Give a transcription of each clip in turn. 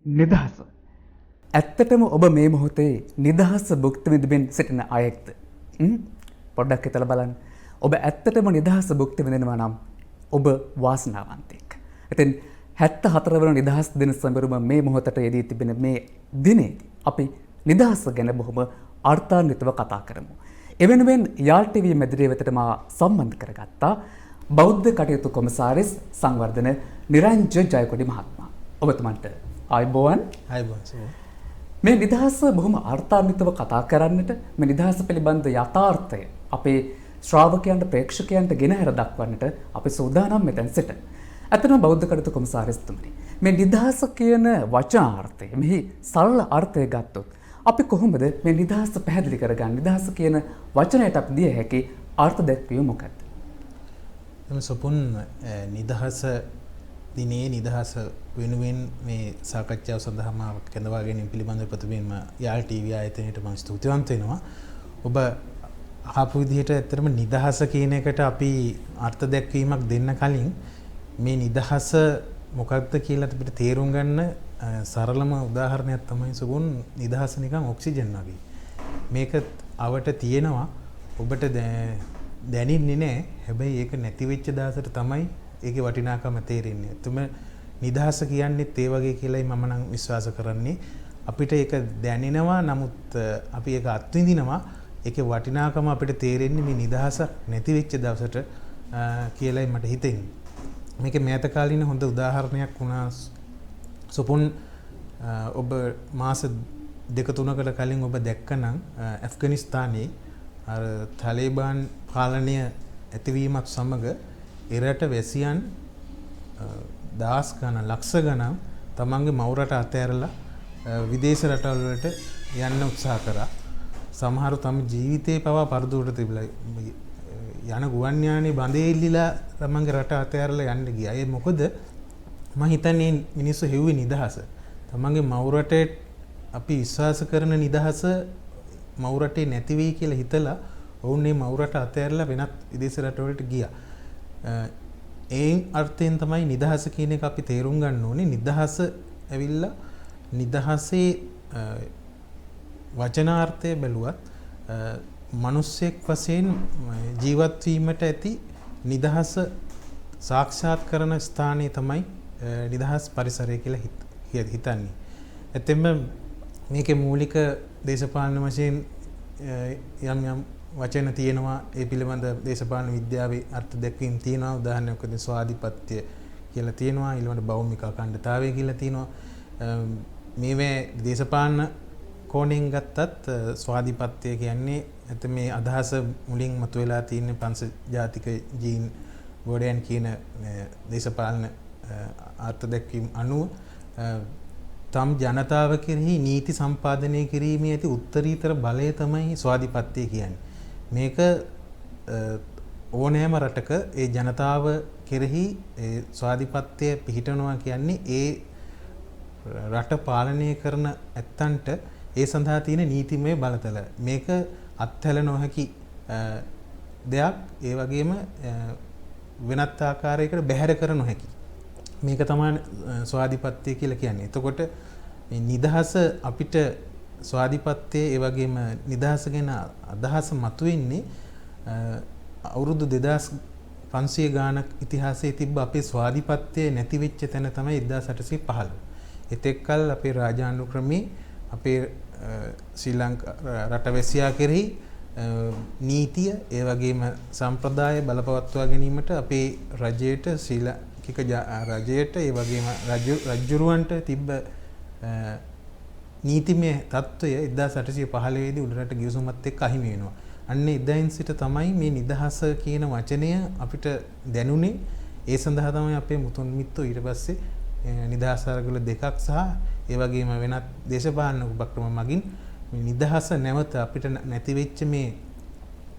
නිදහස. ඇත්තටම ඔබ මේ මොහොතේ නිදහස භුක්ති විඳින්න සිටින අයෙක්ද? පොඩ්ඩක් හිතලා බලන්න. ඔබ ඇත්තටම නිදහස භුක්ති විඳිනවා නම් ඔබ වාසනාවන්තයෙක්. ඉතින් 74 වන නිදහස් දින සමරුම මේ මොහොතට යෙදී තිබෙන මේ දිනේදී අපි නිදහස ගැන බොහොම අර්ථාන්විතව කතා කරමු. එවෙනුවෙන් යාල් ටීවී මැදිරිය වෙතට මා සම්බන්ධ කරගත්තා බෞද්ධ කටයුතු කොමසාරිස් සංවර්ධන නිරංජන ජයකොඩි මහත්මයා. ඔබතුමන්ට ආයුබෝවන්. මේ නිදහස බොහොම අර්ථාන්විතව කතා කරන්නට මේ නිදහස පිළිබඳ යථාර්ථය අපේ ශ්‍රාවකයන්ට ප්‍රේක්ෂකයන්ට ගෙනහැර දක්වන්නට අපි සූදානම් මෙතන සිට. ඇත්තටම බෞද්ධ කටයුතු කොමසාරිස්තුමනි මේ නිදහස කියන වචනාර්ථය මෙහි සරල අර්ථය ගත්තොත් අපි කොහොමද මේ නිදහස පැහැදිලි කරගන්නේ? නිදහස කියන වචනයට අපි දිය හැකි අර්ථ දැක්විය මොකක්ද? එම සොපුන් නිදහස දිනේ නිදහස වෙනුවෙන් මේ සාකච්ඡාව සඳහා මා කැඳවා ගැනීම පිළිබඳව ප්‍රථමයෙන්ම යාල් ටීවී ආයතනයට මම ස්තුතිවන්ත වෙනවා. ඔබ අහපු විදිහට ඇත්තටම නිදහස කියන එකට අපි අර්ථ දැක්වීමක් දෙන්න කලින් මේ නිදහස මොකක්ද කියලා අපිට තේරුම් ගන්න සරලම උදාහරණයක් තමයි සුගුන් නිදහස නිකන් ඔක්සිජන් වගේ. මේක අවට තියෙනවා ඔබට දැනෙන්නේ නැහැ. හැබැයි ඒක නැති වෙච්ච දාසට තමයි ඒකේ වටිනාකම තේරෙන්නේ. එතම නිදහස කියන්නේත් ඒ වගේ කියලායි මම නම් විශ්වාස කරන්නේ. අපිට ඒක දැනෙනවා නමුත් අපි ඒක අත්විඳිනවා. ඒකේ වටිනාකම අපිට තේරෙන්නේ මේ නිදහස නැති වෙච්ච දවසට කියලායි මට හිතෙන්නේ. මේක මෑත කාලින හොඳ උදාහරණයක් වුණා. සුපුන් ඔබ මාස දෙක තුනකට කලින් ඔබ දැක්කනම් ඇෆ්ගනිස්තානයේ අර තාලිබාන් පාලනය ඇතිවීමත් සමග එරට වැසියන් දහස් ගණන් ලක්ෂ ගණන් තමන්ගේ මව් රට අතහැරලා විදේශ රටවල් වලට යන්න උත්සාහ කරා. සමහරු තම ජීවිතේ පවා පරදුවට තිබිලා යන ගුවන් යානේ බඳේ ඉල්ලලා තමන්ගේ රට අතහැරලා යන්න ගියා. ඒ මොකද මම හිතන්නේ මිනිස්සු හෙව්වේ නිදහස. තමන්ගේ මව් රටේ අපි විශ්වාස කරන නිදහස මව් රටේ නැති වෙයි කියලා හිතලා ඔවුන් මේ මව් රට අතහැරලා වෙනත් විදේශ රටවලට ගියා. ඒ අර්ථයෙන් තමයි නිදහස කියන එක අපි තේරුම් ගන්න ඕනේ. නිදහස ඇවිල්ලා නිදහසේ වචනාර්ථය බැලුවත් මිනිස්සෙක් වශයෙන් ජීවත් වීමට ඇති නිදහස සාක්ෂාත් කරන ස්ථානය තමයි නිදහස් පරිසරය කියලා හිතන්නේ. ඇත්තෙන්ම මේකේ මූලික දේශපාලන වශයෙන් යම් වචන තියෙනවා. ඒ පිළිබඳ දේශපාලන විද්‍යාවේ අර්ථ දැක්වීම් තියෙනවා. උදාහරණයක් වශයෙන් ස්වාධිපත්‍ය කියලා තියෙනවා. ඊළඟට භෞමික අඛණ්ඩතාවය කියලා තියෙනවා. මේවේ දේශපාලන කෝණයෙන් ගත්තත් ස්වාධිපත්‍ය කියන්නේ ඇත්ත මේ අදහස මුලින් මතුවලා තියෙන පංච ජාතික ජීන් ගෝඩයන් කියන දේශපාලන අර්ථ දැක්වීම් අනුව තම ජනතාව කෙරෙහි නීති සම්පාදනය කිරීමේ ඇති උත්තරීතර බලය තමයි ස්වාධිපත්‍ය කියන්නේ. මේක ඕනෑම රටක ඒ ජනතාව කෙරෙහි ස්වාධිපත්‍ය පිහිටනවා කියන්නේ ඒ රට පාලනය කරන ඇත්තන්ට ඒ සඳහා තියෙන නීතිමය බලතල. මේක අත්හැල නොහැකි දෙයක්. ඒ වගේම වෙනත් ආකාරයකට බැහැර කර නොහැකි. මේක තමයි ස්වාධිපත්‍ය කියලා කියන්නේ. එතකොට මේ නිදහස අපිට ස්වාධිපත්‍යයේ ඒ වගේම නිදහස ගැන අදහස මතුවෙන්නේ අවුරුදු 2500 ගානක් ඉතිහාසයේ තිබ්බ අපේ ස්වාධිපත්‍යය නැති වෙච්ච තැන තමයි 1815. එතෙක් කල අපේ රාජානුක්‍රමයේ අපේ ශ්‍රී ලංකා රටවැසියා කෙරෙහි නීතිය ඒ වගේම සම්ප්‍රදාය බලපවත්වා ගැනීමට අපේ රජයට ශ්‍රී ලාංකික රජයට ඒ වගේම රජුරුවන්ට තිබ්බ නීතිමය තත්ත්වය 1815 දී උඩරට ගිවිසුමත් එක්ක අහිමි වෙනවා. අන්න එදායින් සිට තමයි මේ නිදහස කියන වචනය අපිට දැනුනේ. ඒ සඳහා තමයි අපේ මුතුන් මිත්තෝ ඊට පස්සේ නිදහස් අරගල දෙකක් සහ ඒ වගේම වෙනත් දේශපාලන උපක්‍රම මගින් මේ නිදහස නැවත අපිට නැති වෙච්ච මේ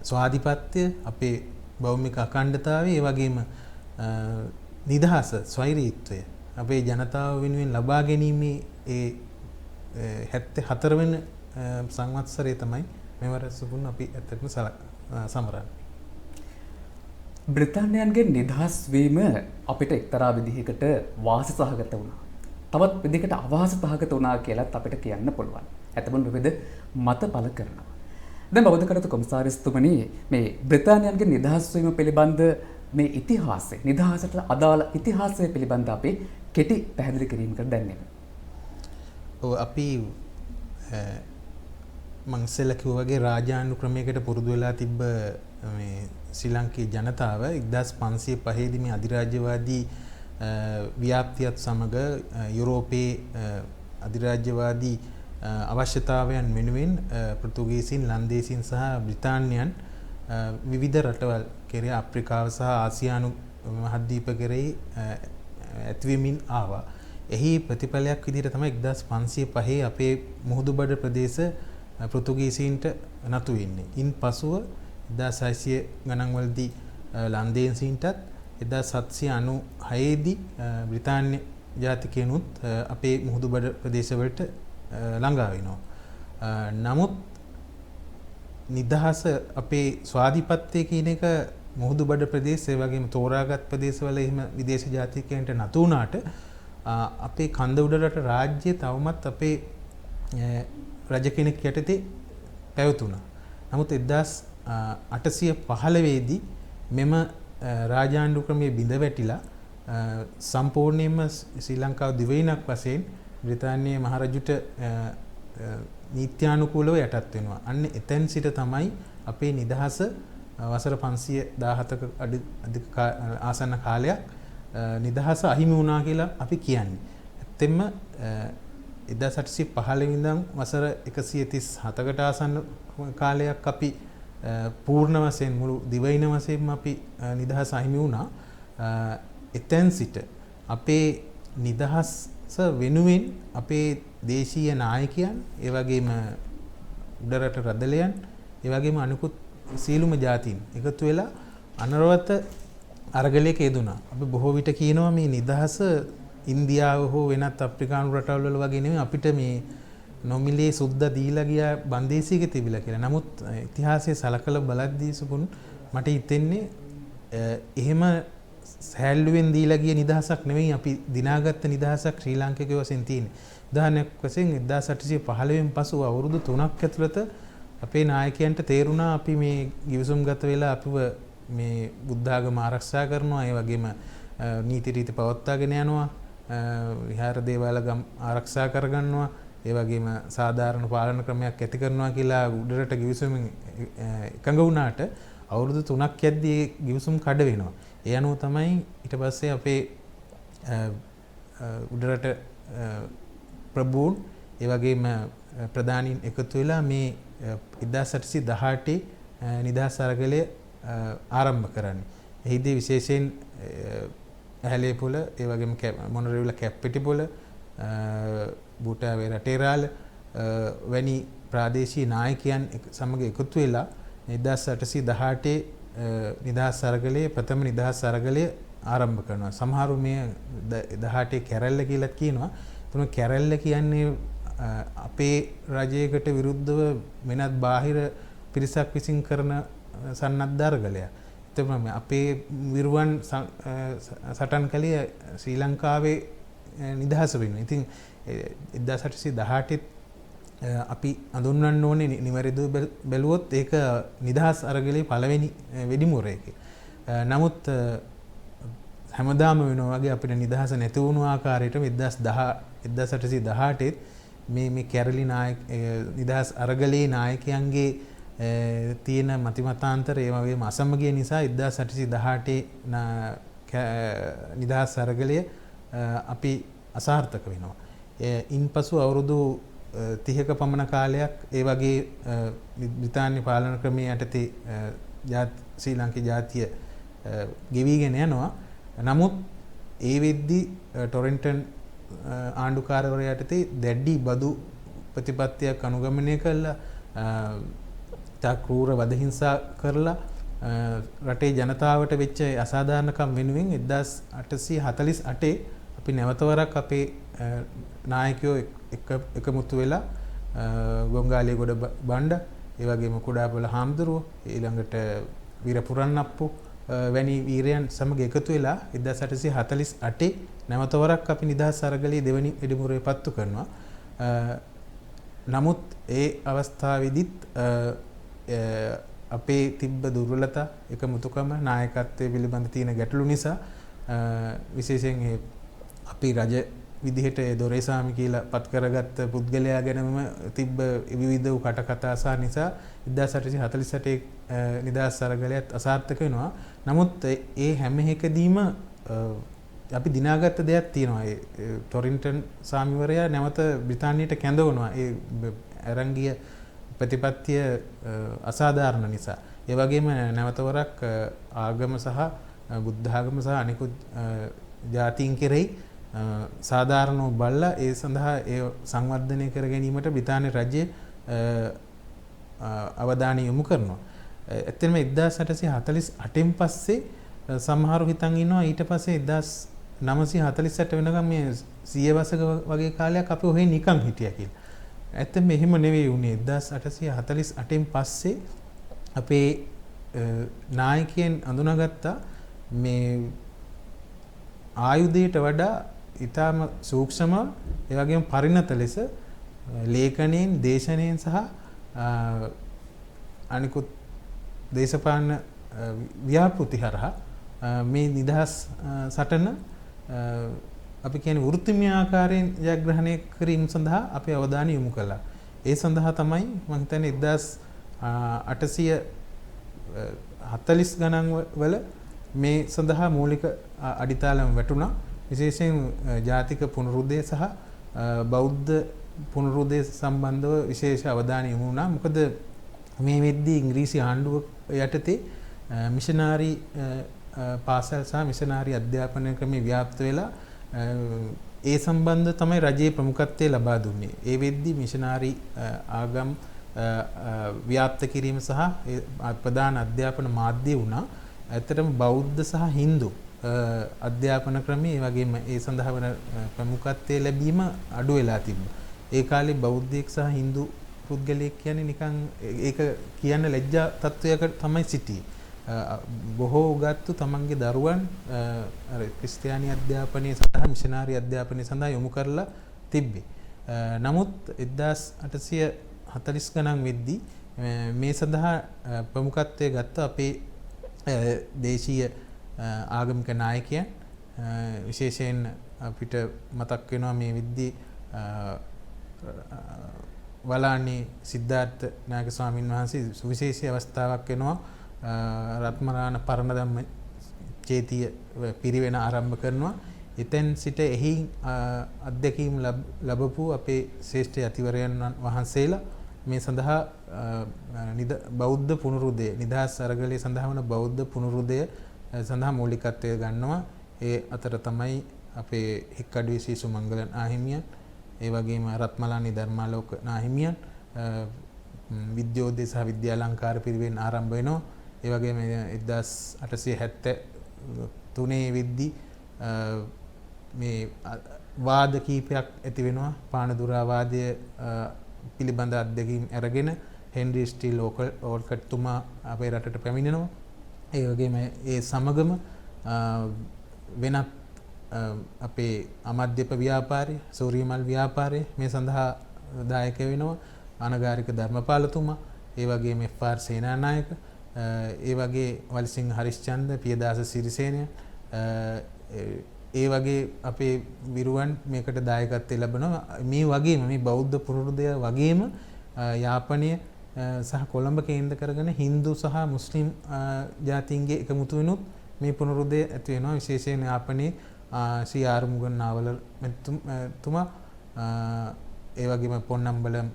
ස්වාධිපත්‍ය අපේ භෞමික අඛණ්ඩතාවය ඒ වගේම නිදහස ස්වෛරීත්වය අපේ ජනතාව වෙනුවෙන් ලබා ගැනීමේ ඒ 74 වෙනි සංවත්සරය තමයි මෙවර සුබුන් අපි ඇත්තටම සමරන්නේ. බ්‍රිතාන්‍යයන්ගේ නිදහස් වීම අපිට එක්තරා විදිහකට වාසි සහගත වුණා. තවත් විදිහකට අවාසතාවකට වුණා කියලාත් අපිට කියන්න පුළුවන්. ඇතමුන් විවිධ මත පළ කරනවා. දැන් බෞද්ධ කටයුතු කොමසාරිස්තුමනි මේ බ්‍රිතාන්‍යයන්ගේ නිදහස් වීම පිළිබඳ මේ ඉතිහාසය නිදහසට අදාළ ඉතිහාසය පිළිබඳ අපි කෙටි පැහැදිලි කිරීමකට දැන්නෙමු. ඔව් අපි මං ඉස්සෙල්ලා කිව්වා වගේ රාජාණ්ඩු ක්‍රමයකට පුරුදු වෙලා තිබ්බ මේ ශ්‍රී ලංකේ ජනතාව 1505 දී මේ අධිරාජ්‍යවාදී ව්‍යාප්තියත් සමග යුරෝපයේ අධිරාජ්‍යවාදී අවශ්‍යතාවයන් වෙනුවෙන් පෘතුගීසින් ලන්දේසින් සහ බ්‍රිතාන්‍යයන් විවිධ රටවල් කෙරේ අප්‍රිකාව සහ ආසියානු මහද්වීප කෙරෙහි ඇතිවෙමින් ආවා. එහි ප්‍රතිඵලයක් විදිහට තමයි 1505 අපේ මුහුදුබඩ ප්‍රදේශ පෘතුගීසීන්ට නතු වෙන්නේ. ඉන් පසුව 1600 ගණන් වලදී ලන්දේසීන්ටත් 1796 දී බ්‍රිතාන්‍ය ජාතිකයනුත් අපේ මුහුදුබඩ ප්‍රදේශවලට ළඟා වෙනවා. නමුත් නිදහස අපේ ස්වාධීපත්වය කියන එක මුහුදුබඩ ප්‍රදේශ ඒ වගේම තෝරාගත් ප්‍රදේශවල එහෙම විදේශ ජාතිකයන්ට නතු වුණාට අපේ කන්ද උඩරට රාජ්‍ය තවමත් අපේ රජ කෙනෙක් යටතේ පැවතුණා. නමුත් 1815 දී මෙම රාජාණ්ඩු ක්‍රමයේ බිඳ වැටිලා සම්පූර්ණයෙන්ම ශ්‍රී ලංකාව දිවයිනක් වශයෙන් බ්‍රිතාන්‍යයේ මහරජුට නීත්‍යානුකූලව යටත් වෙනවා. අන්න එතෙන් සිට තමයි අපේ නිදහස වසර 517ක අධික ආසන්න කාලයක් නිදහස අහිමි වුණා කියලා අපි කියන්නේ. ඇත්තෙන්ම 1815 ඉඳන් වසර 137කට ආසන්න කාලයක් අපි පූර්ණ වශයෙන් මුළු දිවයින වශයෙන්ම අපි නිදහස අහිමි වුණා. එතෙන් සිට අපේ නිදහස වෙනුවෙන් අපේ දේශීය නායකයන් ඒ වගේම උඩරට රදලයන් ඒ වගේම අනිකුත් සීලුම ජාතීන් එකතු වෙලා අනරවත අරගලයක යෙදුණා. අපි බොහෝ විට කියනවා මේ නිදහස ඉන්දියාව හෝ වෙනත් අප්‍රිකානු රටවල් වල වගේ නෙමෙයි අපිට මේ නොමිලේ සුද්දා දීලා ගියා බන්දේසියක තිබිලා කියලා. නමුත් ඉතිහාසයේ සලකලා බලද්දී සුකුන් මට හිතෙන්නේ එහෙම සෑල්ලුවෙන් දීලා ගිය නිදහසක් නෙවෙයි අපි දිනාගත්ත නිදහසක් ශ්‍රී ලාංකිකයෝ වශයෙන් තියෙන්නේ. උදාහරණයක් වශයෙන් 1815 පසු අවුරුදු 3ක් ඇතුළත අපේ නායකයන්ට තේරුණා අපි මේ ගිවිසුම්ගත වෙලා අපිව මේ බුද්ධ ආගම ආරක්ෂා කරනවා ඒ වගේම නීති රීති පවත්වාගෙන යනවා විහාර දේවාල ගම් ආරක්ෂා කරගන්නවා ඒ වගේම සාධාරණ පාලන ක්‍රමයක් ඇති කරනවා කියලා උඩරට ගිවිසුමින් එකඟ වුණාට අවුරුදු 3ක් යද්දී ගිවිසුම් කඩ වෙනවා. ඒ අනුව තමයි ඊට පස්සේ අපේ උඩරට ප්‍රභූන් ඒ වගේම ප්‍රධානීන් එකතු වෙලා මේ 1818 නිදහස් අරගලය ආරම්භ කරන්නේ. එහිදී විශේෂයෙන් ඇහැලේපොළ ඒ වගේම මොනරවිල කැප්පෙටිපොළ බූටාවේ රටේරාල වැනි ප්‍රාදේශීය නායකයන් සමග එකතු වෙලා 1818 නිදහස් අරගලයේ ප්‍රථම නිදහස් අරගලය ආරම්භ කරනවා. සමහරු මේ 18 කැරැල්ල කියලා කියනවා. එතන කැරැල්ල කියන්නේ අපේ රජයකට විරුද්ධව වෙනත් බාහිර පිරිසක් විසින් කරන සන්නද්ධ අරගලයක්. එතකොට අපේ විරුවන් සටන් කළේ ශ්‍රී ලංකාවේ නිදහස වෙනුවෙන්. ඉතින් 1818 අපි අඳුන්වන්න ඕනේ නිවැරදිව බැලුවොත් ඒක නිදහස් අරගලේ පළවෙනි වෙඩිමුරේක. නමුත් හැමදාම වෙනවා වගේ අපිට නිදහස නැති වුණු ආකාරයට 1818 මේ කැරලි නායක නිදහස් අරගලේ නායකයන්ගේ තියෙන මතිමතාන්තර ඒ වගේම අසමගිය නිසා 1818 නිදහස් අරගලය අපි අසාර්ථක වෙනවා. ඉන්පසු අවුරුදු 30ක පමණ කාලයක් ඒ වගේ බ්‍රිතාන්‍ය පාලන ක්‍රමයේ යටතේ ශ්‍රී ලාංකික ජාතිය ගෙවිගෙන යනවා. නමුත් ඒ වෙද්දී ටොරන්ටන් ආණ්ඩුකාරවරයා යටතේ දැඩි බදු ප්‍රතිපත්තියක් අනුගමනය කළා. තා ක්‍රූර වදහිංසා කරලා රටේ ජනතාවට වෙච්ච අසාධාරණකම් වෙනුවෙන් 1848 අපි නැවතවරක් අපේ නායකයෝ එකමුතු වෙලා ගොංගාලිය ගොඩ බණ්ඩ ඒ වගේම කුඩාපොළ හාමුදුරුවෝ ඊළඟට වීර පුරන්නප්පු වැනි වීරයන් සමග එකතු වෙලා 1848 නැවතවරක් අපි නිදහස් අරගලයේ දෙවැනි වෙඩිමුරේ පත්තු කරනවා. නමුත් ඒ අවස්ථාවේදීත් අපේ තිබ්බ දුර්වලතා එකමුතුකම නායකත්වයේ පිළිබඳ තියෙන ගැටලු නිසා විශේෂයෙන් අපි රජ විදිහට දොරේසාමි කියලා පත් කරගත්ත පුද්ගලයා ගැනම තිබ්බ විවිධ වූ කටකතා නිසා 1848 නිදහස් අරගලයත් අසාර්ථක වෙනවා. නමුත් ඒ හැම එකදීම අපි දිනාගත්ත දෙයක් තියෙනවා. ඒ ටොරින්ටන් සාමිවරයා නැවත බ්‍රිතාන්‍යයට කැඳවනවා. ඒ අරංගිය ප්‍රතිපත්තිය අසාධාරණ නිසා. ඒ වගේම නැවතවරක් ආගම සහ බුද්ධ ආගම සහ අනිකුත් ජාතීන් කෙරෙහි සාධාරණව බලලා ඒ සඳහා ඒ සංවර්ධනය කර ගැනීමට බ්‍රිතාන්‍ය රජය අවධානය යොමු කරනවා. ඇත්තටම 1848න් පස්සේ සමහරු හිතන් ඉන්නවා ඊට පස්සේ 1948 වෙනකම් මේ 100 වසක වගේ කාලයක් අපි ඔහේ නිකන් හිටියා කියලා. ඇත්තම එහෙම නෙවෙයි උනේ. 1848න් පස්සේ අපේ නායකයන් අඳුනගත්තා මේ ආයුධයට වඩා ඊටම සූක්ෂම ඒ වගේම පරිණත ලෙස ලේඛනයෙන් දේශනයෙන් සහ අනිකුත් දේශපාලන ව්‍යාපෘති හරහා මේ නිදහස් සටන අපි කියන්නේ වෘත්තිමය ආකාරයෙන් ජයග්‍රහණය කිරීම සඳහා අපි අවධානය යොමු කළා. ඒ සඳහා තමයි මම හිතන්නේ 1840 ගණන් වල මේ සඳහා මූලික අඩිතාලම වැටුණා. විශේෂයෙන් ජාතික පුනරුද්දය සහ බෞද්ධ පුනරුද්දය සම්බන්ධව විශේෂ අවධානය යොමු වුණා. මොකද මේ වෙද්දී ඉංග්‍රීසි ආණ්ඩුව යටතේ මිෂනාරි පාසල් සහ මිෂනාරි අධ්‍යාපන ක්‍රමේ ව්‍යාප්ත වෙලා ඒ සම්බන්ධ තමයි රජයේ ප්‍රමුඛත්වය ලබා දුන්නේ. ඒ වෙද්දී මිෂනාරි ආගම් ව්‍යාප්ත කිරීම සහ ප්‍රධාන අධ්‍යාපන මාධ්‍ය වුණා. ඇත්තටම බෞද්ධ සහ හින්දු අධ්‍යාපන ක්‍රමයේ ඒ වගේම ඒ සඳහා වන ප්‍රමුඛත්වයේ ලැබීම අඩු වෙලා තිබුණා. ඒ කාලේ බෞද්ධයෙක් සහ හින්දු පුද්ගලයෙක් කියන්නේ නිකන් ඒක කියන්න ලැජ්ජා තත්වයකට තමයි සිටියේ. බොහෝ උගත්තු තමන්ගේ දරුවන් ක්‍රිස්තියානි අධ්‍යාපනය සඳහා මිෂනාරි අධ්‍යාපනය සඳහා යොමු කරලා තිබ්බේ. නමුත් 1840 ගණන් වෙද්දී මේ සඳහා ප්‍රමුඛත්වයේ ගත්ත අපේ දේශීය ආගමික නායකයන් විශේෂයෙන් අපිට මතක් වෙනවා මේ විද්දී වලානි සිද්ධාර්ථ නායක ස්වාමීන් වහන්සේ සුවිශේෂී අවස්ථාවක් වෙනවා රත්මලාන පරණධම්ම චේතිය පිරිවෙන ආරම්භ කරනවා. එතෙන් සිට එහි අධ්‍යක්ීම් ලැබපු අපේ ශ්‍රේෂ්ඨ යතිවරයන් වහන්සේලා මේ සඳහා බෞද්ධ පුනරුද්දය නිදහස් අරගලයේ සඳහා වන බෞද්ධ පුනරුද්දය සඳහා මූලිකත්වය ගන්නවා. ඒ අතර තමයි අපේ හික්කඩුවේ ශ්‍රී සුමංගල නාහිමියන්, ඒ වගේම රත්මලානි ධර්මාලෝක නාහිමියන් විද්‍යෝදය සහ විද්‍යාලංකාර පිරිවෙන් ආරම්භ වෙනවා. ඒ වගේම 1873 වෙද්දී මේ වාද කීපයක් ඇති වෙනවා. පානදුරා වාදය පිළිබඳ අධ්‍යක්ීම් අරගෙන හෙන්රි ස්ටීල් ඕල්කට් තුමා අපේ රටට පැමිණෙනවා. ඒ වගේම ඒ සමගම වෙනත් අපේ අමද්‍යප ව්‍යාපාරය, සූරියමල් ව්‍යාපාරය මේ සඳහා දායක වෙනවා. අනගාരിക ධර්මපාලතුමා, ඒ වගේම එෆ්.ආර්. සේනානායක, ඒ වගේ වලිසිංහ හරිශ්චන්ද්‍ර, පියදාස සිරිසේනය, ඒ වගේ අපේ විරුවන් මේකට දායකත්වය ලැබනවා. මේ වගේම මේ බෞද්ධ පුනරුද්දය වගේම යාපනය සහ කොළඹ කේන්ද්‍ර කරගෙන හින්දු සහ මුස්ලිම් ජාතීන්ගේ එකමුතු වෙනුත් මේ පුනරුද්දය ඇති වෙනවා. විශේෂයෙන් යාපනයේ ශ්‍රී ආරුමුගන් නාවල මෙතුමා, ඒ වගේම පොන්නම්බලම්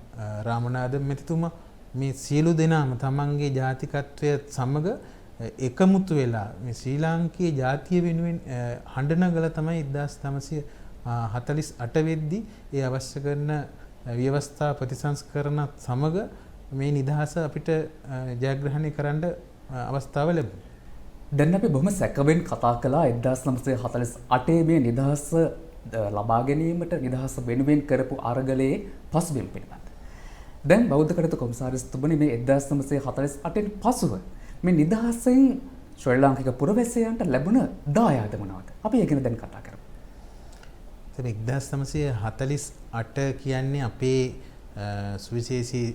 රාමනාද මෙතුමා මේ සියලු දෙනාම තමන්ගේ ජාතිකත්වය සමග එකමුතු වෙලා මේ ශ්‍රී ලාංකීය ජාතිය වෙනුවෙන් හඬනගල තමයි 1948 වෙද්දී ඒ අවශ්‍ය කරන ව්‍යවස්ථා ප්‍රතිසංස්කරණ සමග මේ නිදහස අපිට ජයග්‍රහණය කරන්න අවස්ථාව ලැබුණා. දැන් අපි බොහොම සැකවෙන් කතා කළා 1948 මේ නිදහස ලබා ගැනීමට නිදහස වෙනුවෙන් කරපු අරගලයේ පසුබිම් පිළිබඳ. දැන් බෞද්ධ කටයුතු කොමසාරිස්තුමනි මේ 1948න් පසුව මේ නිදහසෙන් ශ්‍රී ලාංකික පුරවැසියන්ට ලැබුණ දායාද මොනවද? අපි ඒ ගැන දැන් කතා කරමු. 1948 කියන්නේ අපේ සුවිශේෂී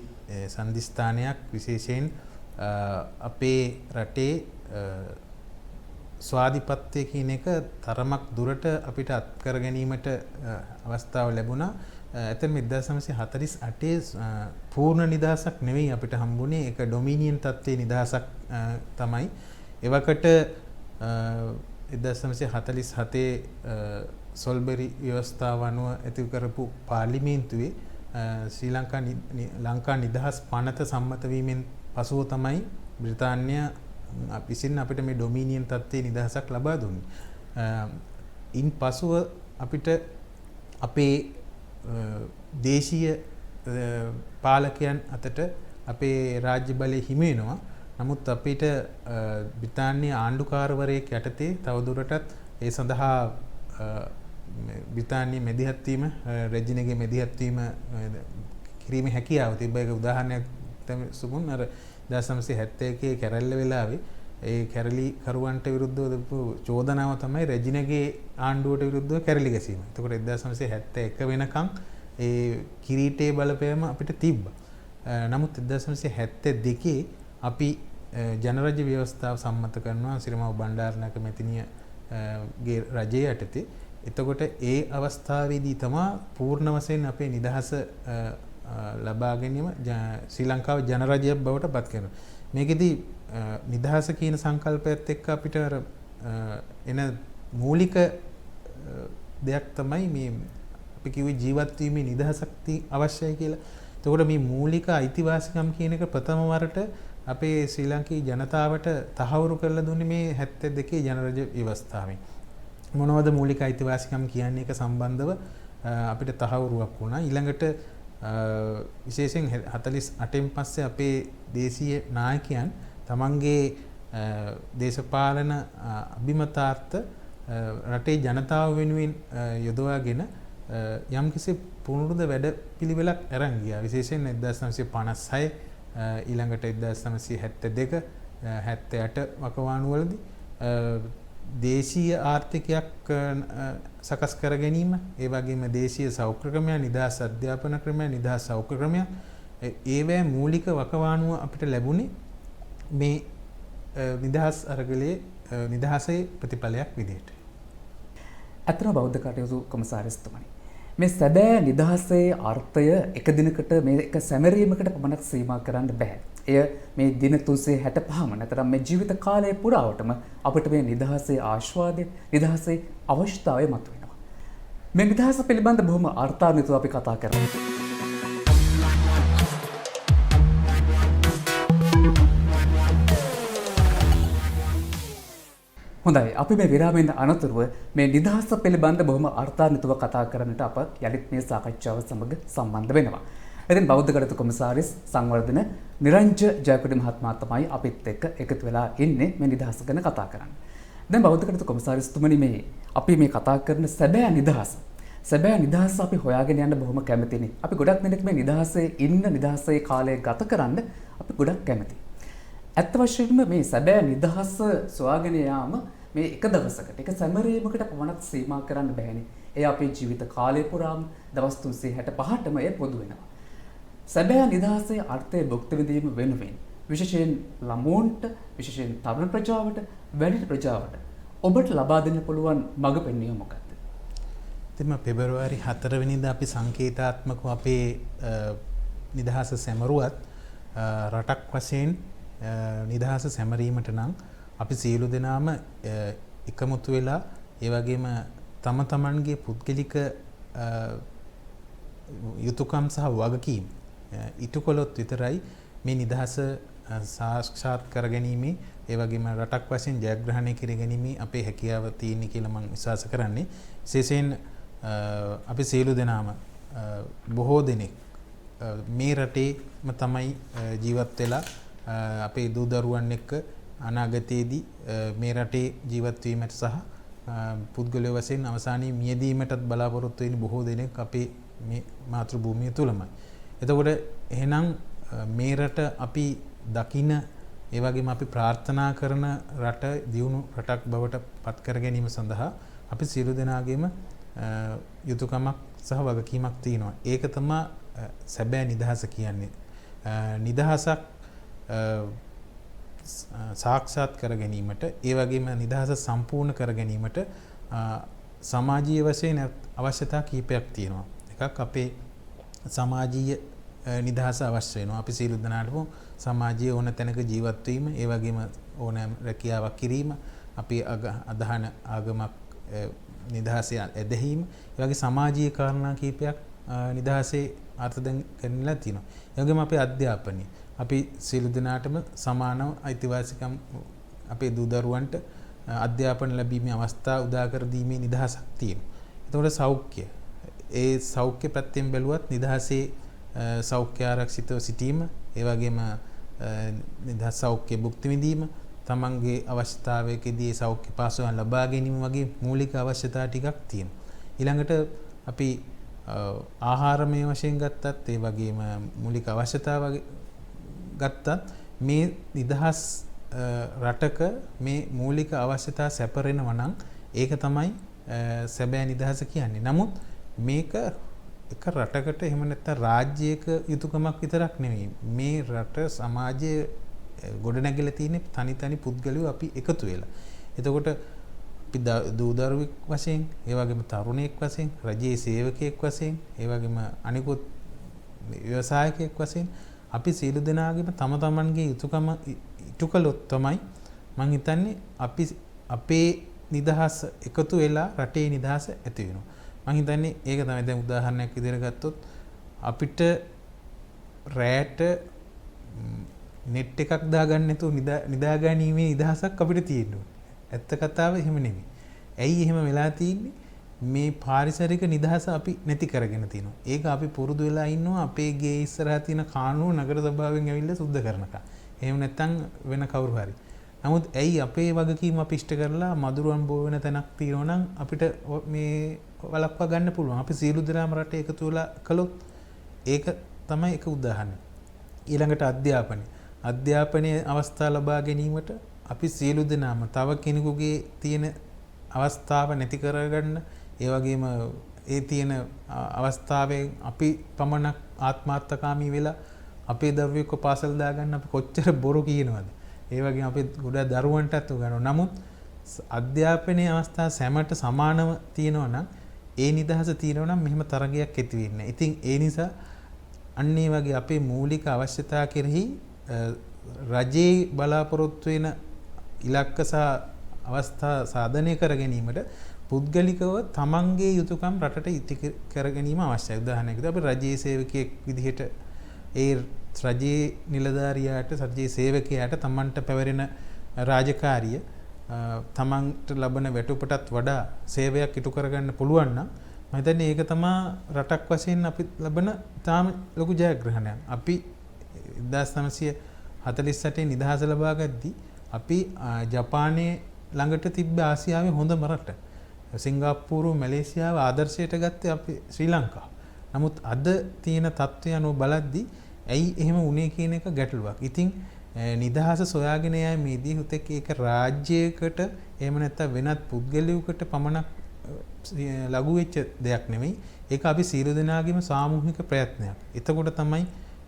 සන්ධිස්ථානයක් විශේෂයෙන් අපේ රටේ ස්වාධිපත්‍ය කියන එක තරමක් දුරට අපිට අත්කර ගැනීමට අවස්ථාව ලැබුණා. ඇතැම් 1948 පූර්ණ නිදහසක් නෙවෙයි අපිට හම්බුනේ, ඒක ඩොමිනියන් තත්ත්වයේ නිදහසක් තමයි. එවකට 1947 සොල්බරි ව්‍යවස්ථාව අනුව ඇති කරපු පාර්ලිමේන්තුවේ ශ්‍රී ලංකා නිදහස් පනත සම්මත වීමෙන් පසුව තමයි බ්‍රිතාන්‍ය විසින් අපිට මේ ඩොමිනියන් තත්ත්වයේ නිදහසක් ලබා දුන්නේ. ඉන් පසුව අපිට අපේ දේශීය පාලකයන් අතට අපේ රාජ්‍ය බලය හිමි වෙනවා. නමුත් අපිට බ්‍රිතාන්‍ය ආණ්ඩුකාරවරයෙක් යටතේ තවදුරටත් ඒ සඳහා බ්‍රිතාන්‍ය මැදිහත් වීම, රෙජිනගේ මැදිහත් වීම කිරීමේ හැකියාව තිබ්බ. ඒක උදාහරණයක් තමයි සුගුන් අර 1971 කැරැල්ල වෙලාවේ ඒ කැරලි කරුවන්ට විරුද්ධව දපු චෝදනාව තමයි රෙජිනගේ ආණ්ඩුවට විරුද්ධව කැරලි ගැසීම. එතකොට 1971 වෙනකන් ඒ කිරීටේ බලපෑම අපිට තිබ්බා. නමුත් 1972 අපි ජනරජ ව්‍යවස්ථාව සම්මත කරනවා සිරිමාව බණ්ඩාරනායක මැතිණියගේ රජය යටතේ. එතකොට ඒ අවස්ථාවේදී තමයි පූර්ණ වශයෙන් අපේ නිදහස ලබා ගැනීම ශ්‍රී ලංකාව ජනරජයක් බවට පත් කරනවා. මේකෙදි නිදහස කියන සංකල්පයත් එක්ක අපිට එන මූලික දෙයක් තමයි මේ අපි කිව්වේ ජීවත් වීමේ නිදහසක් අවශ්‍යයි කියලා. එතකොට මේ මූලික අයිතිවාසිකම් කියන එක ප්‍රථම වරට අපේ ශ්‍රී ලංකේ ජනතාවට තහවුරු කරලා දුන්නේ මේ 72 ජනරජ ව්‍යවස්ථාවෙන්. මොනවද මූලික අයිතිවාසිකම් කියන්නේ එක සම්බන්ධව අපිට තහවුරුවක් වුණා. ඊළඟට විශේෂයෙන් 48න් පස්සේ අපේ දේශීය නායකයන් තමන්ගේ දේශපාලන අභිමතාර්ථ රටේ ජනතාව වෙනුවෙන් යොදවාගෙන යම්කිසි පුනරුද වැඩ පිළිවෙලක් අරන් ගියා. විශේෂයෙන් 1956 ඊළඟට 1972 78 වකවානුවලදී දේශීය ආර්ථිකයක් සකස් කර ගැනීම, ඒ වගේම දේශීය සෞඛ්‍ය ක්‍රමය, නිදහස් අධ්‍යාපන ක්‍රමය, නිදහස් සෞඛ්‍ය ක්‍රමය, ඒවැ මූලික වකවානුව අපිට ලැබුණේ මේ නිදහස් අරගලයේ නිදහසේ ප්‍රතිඵලයක් විදිහට. අතන බෞද්ධ කටයුතු කොමසාරිස්තුමනි, මේ සැබෑ නිදහසේ අර්ථය එක දිනකට මේ එක සැමරීමකට පමණක් සීමා කරන්න බෑ. එය මේ දින 365ම නැත්නම් මේ ජීවිත කාලය පුරාවටම අපිට මේ නිදහසේ ආස්වාදය, නිදහසේ අවශ්‍යතාවය මතුවෙනවා. මේ නිදහස පිළිබඳ බොහොම අර්ථාන්විතව අපි කතා කරමු. හොඳයි, අපි මේ විරාමයෙන් අනතුරුව මේ නිදහස පිළිබඳ බොහොම අර්ථාන්විතව කතා කරන්නට අප යලිත් මේ සාකච්ඡාව සමග සම්බන්ධ වෙනවා. ඉතින් බෞද්ධ කටයුතු කොමසාරිස් සංවර්ධන නිරංජ ජයකොඩි මහත්මයා තමයි අපිත් එක්ක එකතු වෙලා ඉන්නේ මේ නිදහස ගැන කතා කරන්න. දැන් බෞද්ධ කටයුතු කොමසාරිස්තුමනි, මේ අපි මේ කතා කරන සැබෑ නිදහස අපි හොයාගෙන යන්න බොහොම කැමතිනේ. අපි ගොඩක් දෙනෙක් මේ නිදහසේ ඉන්න, නිදහසේ කාලය ගත කරන්න අපි ගොඩක් කැමතියි. ඇත්ත වශයෙන්ම මේ සැබෑ නිදහස සොයාගෙන යාම මේ එක දවසකට, එක සැමරීමකට පමණක් සීමා කරන්න බෑනේ. ඒ අපේ ජීවිත කාලය පුරාම දවස් 365ටම එය පොදු වෙනවා. සැබෑ නිදහසේ අර්ථය භුක්ති විඳීම වෙනුවෙන් විශේෂයෙන් ළමුන්ට, විශේෂයෙන් තරුණ ප්‍රජාවට, වැඩි ප්‍රජාවට ඔබට ලබා දෙන්න පුළුවන් මඟ පෙන්වීම මොකක්ද? ඉතින් පෙබරවාරි 4 වෙනිදා අපි සංකේතාත්මකව අපේ නිදහස සැමරුවත් රටක් වශයෙන් නිදහස සැමරීමට නම් අපි සියලු දෙනාම එකමුතු වෙලා, ඒ වගේම තම තමන්ගේ පුද්ගලික යුතුයකම් සහ වගකීම් ඉටු කළොත් විතරයි මේ නිදහස සාක්ෂාත් කරගැනීමේ, ඒ වගේම රටක් වශයෙන් ජයග්‍රහණය කර ගැනීමේ අපේ හැකියාව තියෙන්නේ කියලා මම විශ්වාස කරන්නේ. විශේෂයෙන් අපි සියලු දෙනාම බොහෝ දෙනෙක් මේ රටේම තමයි ජීවත් වෙලා අපේ දූ දරුවන් එක්ක අනාගතයේදී මේ රටේ ජීවත් වීමට සහ පුද්ගලයෝ වශයෙන් අවසානයේ මියදීමටත් බලාපොරොත්තු වෙන බොහෝ දෙනෙක් අපේ මේ මාතෘ භූමිය තුලමයි. එතකොට එහෙනම් මේ රට අපි දකින ඒ වගේම අපි ප්‍රාර්ථනා කරන රට දියුණු රටක් බවට පත් කර ගැනීම සඳහා අපි සියලු දෙනාගේම යුතුයකමක් සහ වගකීමක් තියෙනවා. ඒක තමයි සැබෑ නිදහස කියන්නේ. නිදහසක් සාක්ෂාත් කර ගැනීමට ඒ වගේම නිදහස සම්පූර්ණ කර ගැනීමට සමාජීය වශයෙන් අවශ්‍යතා කීපයක් තියෙනවා. එකක් අපේ සමාජීය නිදහස අවශ්‍ය වෙනවා. අපි සියලු දෙනාටම සමාජයේ ඕන තැනක ජීවත් වීම, ඒ වගේම ඕනෑම රැකියාවක් කිරීම, අපි අදහන ආගමක් නිදහසේ ඇදහිීම, ඒ වගේ සමාජීය කාරණා කීපයක් නිදහසේ අර්ථ දැක්වෙන්නලා තියෙනවා. ඒ වගේම අපේ අධ්‍යාපනය, අපි සියලු දෙනාටම සමානව අයිතිවාසිකම් අපේ දූ දරුවන්ට අධ්‍යාපන ලැබීමේ අවස්ථා උදා කර දීමේ නිදහසක් තියෙනවා. එතකොට සෞඛ්‍ය, ඒ සෞඛ්‍ය පැත්තෙන් බැලුවත් නිදහසේ සෞඛ්‍ය ආරක්ෂිතව සිටීම, ඒ වගේම නිදහස් සෞඛ්‍ය භුක්ති විඳීම, තමන්ගේ අවශ්‍යතාවයකදී සෞඛ්‍ය පාසුකම් ලබා ගැනීම වගේ මූලික අවශ්‍යතා ටිකක් තියෙනවා. ඊළඟට අපි ආහාරමය වශයෙන් ගත්තත්, ඒ වගේම මූලික අවශ්‍යතා වගේ ගත්තත් මේ නිදහස් රටක මේ මූලික අවශ්‍යතා සැපරෙනවා නම් ඒක තමයි සැබෑ නිදහස කියන්නේ. නමුත් මේක එක රටකට එහෙම නැත්නම් රාජ්‍යයක යුතුයකමක් විතරක් නෙවෙයි. මේ රට සමාජයේ ගොඩනැගිලා තියෙන තනි පුද්ගලයෝ අපි එකතු වෙලා. එතකොට අපි දූ දරුවෙක් වශයෙන්, ඒ වගේම තරුණයෙක් වශයෙන්, රජයේ සේවකයෙක් වශයෙන්, ඒ වගේම අනිකුත් ව්‍යවසායකයෙක් වශයෙන් අපි සියලු දෙනාගේම තම තමන්ගේ යුතුයකම ඉටු කළොත් තමයි මම හිතන්නේ අපි අපේ නිදහස එකතු වෙලා රටේ නිදහස ඇති වෙනවා. මම හිතන්නේ ඒක තමයි. දැන් උදාහරණයක් විදිහට ගත්තොත් අපිට රැට නෙට් එකක් දාගන්න නැතුව නිදාගැනීමේ නිදහසක් අපිට තියෙනවා. ඇත්ත කතාව එහෙම නෙමෙයි. ඇයි එහෙම වෙලා තියෙන්නේ? මේ පාරිසරික නිදහස අපි නැති කරගෙන තියෙනවා. ඒක අපි පුරුදු වෙලා ඉන්නවා අපේ ගේ ඉස්සරහා තියෙන කානුව නගර සභාවෙන් ඇවිල්ලා සුද්ධ කරනකම්. එහෙම නැත්නම් වෙන කවුරු හරි. නමුත් ඇයි අපේ වගකීම අපි ඉෂ්ට කරලා මදුරුවන් බෝ වෙන තැනක් තියෙනවා නම් අපිට මේ වළක්වා ගන්න පුළුවන්. අපි සියලු දෙනාම රටේ එකතු වෙලා කළොත් ඒක තමයි එක උදාහරණයක්. ඊළඟට අධ්‍යාපනයේ අවස්ථා ලබා ගැනීමට අපි සියලු දෙනාම තව කෙනෙකුගේ තියෙන අවස්ථාව නැති කරගන්න, ඒ වගේම ඒ තියෙන අවස්ථාවෙන් අපි පමණක් ආත්මාර්ථකාමී වෙලා අපේ දරුවෙක්ව පාසල් දාගන්න අපි කොච්චර බොරු කියනවද? ඒ වගේම අපි ගොඩක් දරුවන්ටත් උගන්වනවා. නමුත් අධ්‍යාපනයේ අවස්ථා සැමට සමානව තියෙනවා නම්, ඒ නිදහස තියෙනවා නම් මෙහෙම තරගයක් ඇති වෙන්නේ නැහැ. ඉතින් ඒ නිසා අන්න ඒ වගේ අපේ මූලික අවශ්‍යතා කෙරෙහි රජයේ බලාපොරොත්තු වෙන ඉලක්ක සහ අවස්ථා සාධනය කර ගැනීමට පුද්ගලිකව තමන්ගේ යුතුයකම් රටට ඉටු කර ගැනීම අවශ්‍යයි. උදාහරණයකට අපි රජයේ සේවකයෙක් විදිහට ඒ රජයේ නිලධාරියාට, රජයේ සේවකයාට තමන්ට පැවරෙන රාජකාරිය තමන්ට ලබන වැටුපටත් වඩා සේවයක් ඉටු කරගන්න පුළුවන් නම් මම හිතන්නේ ඒක තමයි රටක් වශයෙන් අපි ලබන තාම ලොකු ජයග්‍රහණයක්. අපි 1948 නිදහස ලබා ගද්දී අපි ජපානයේ ළඟට තිබ්බ ආසියාවේ හොඳම රට. සිංගප්පූරු, මැලේසියාව ආදර්ශයට ගත්තේ අපි ශ්‍රී ලංකාව. නමුත් අද තියෙන තත්ත්වය අනුව බලද්දී ඇයි එහෙම වුණේ කියන එක ගැටලුවක්. ඉතින් නිදහස සොයාගෙන යෑමේදී හුතෙක් ඒක රාජ්‍යයකට එහෙම නැත්නම් වෙනත් පුද්ගලයෙකුට පමණක් ලඝු වෙච්ච දෙයක් නෙමෙයි. ඒක අපි සියලු දෙනාගේම සාමූහික ප්‍රයත්නයක්. එතකොට තමයි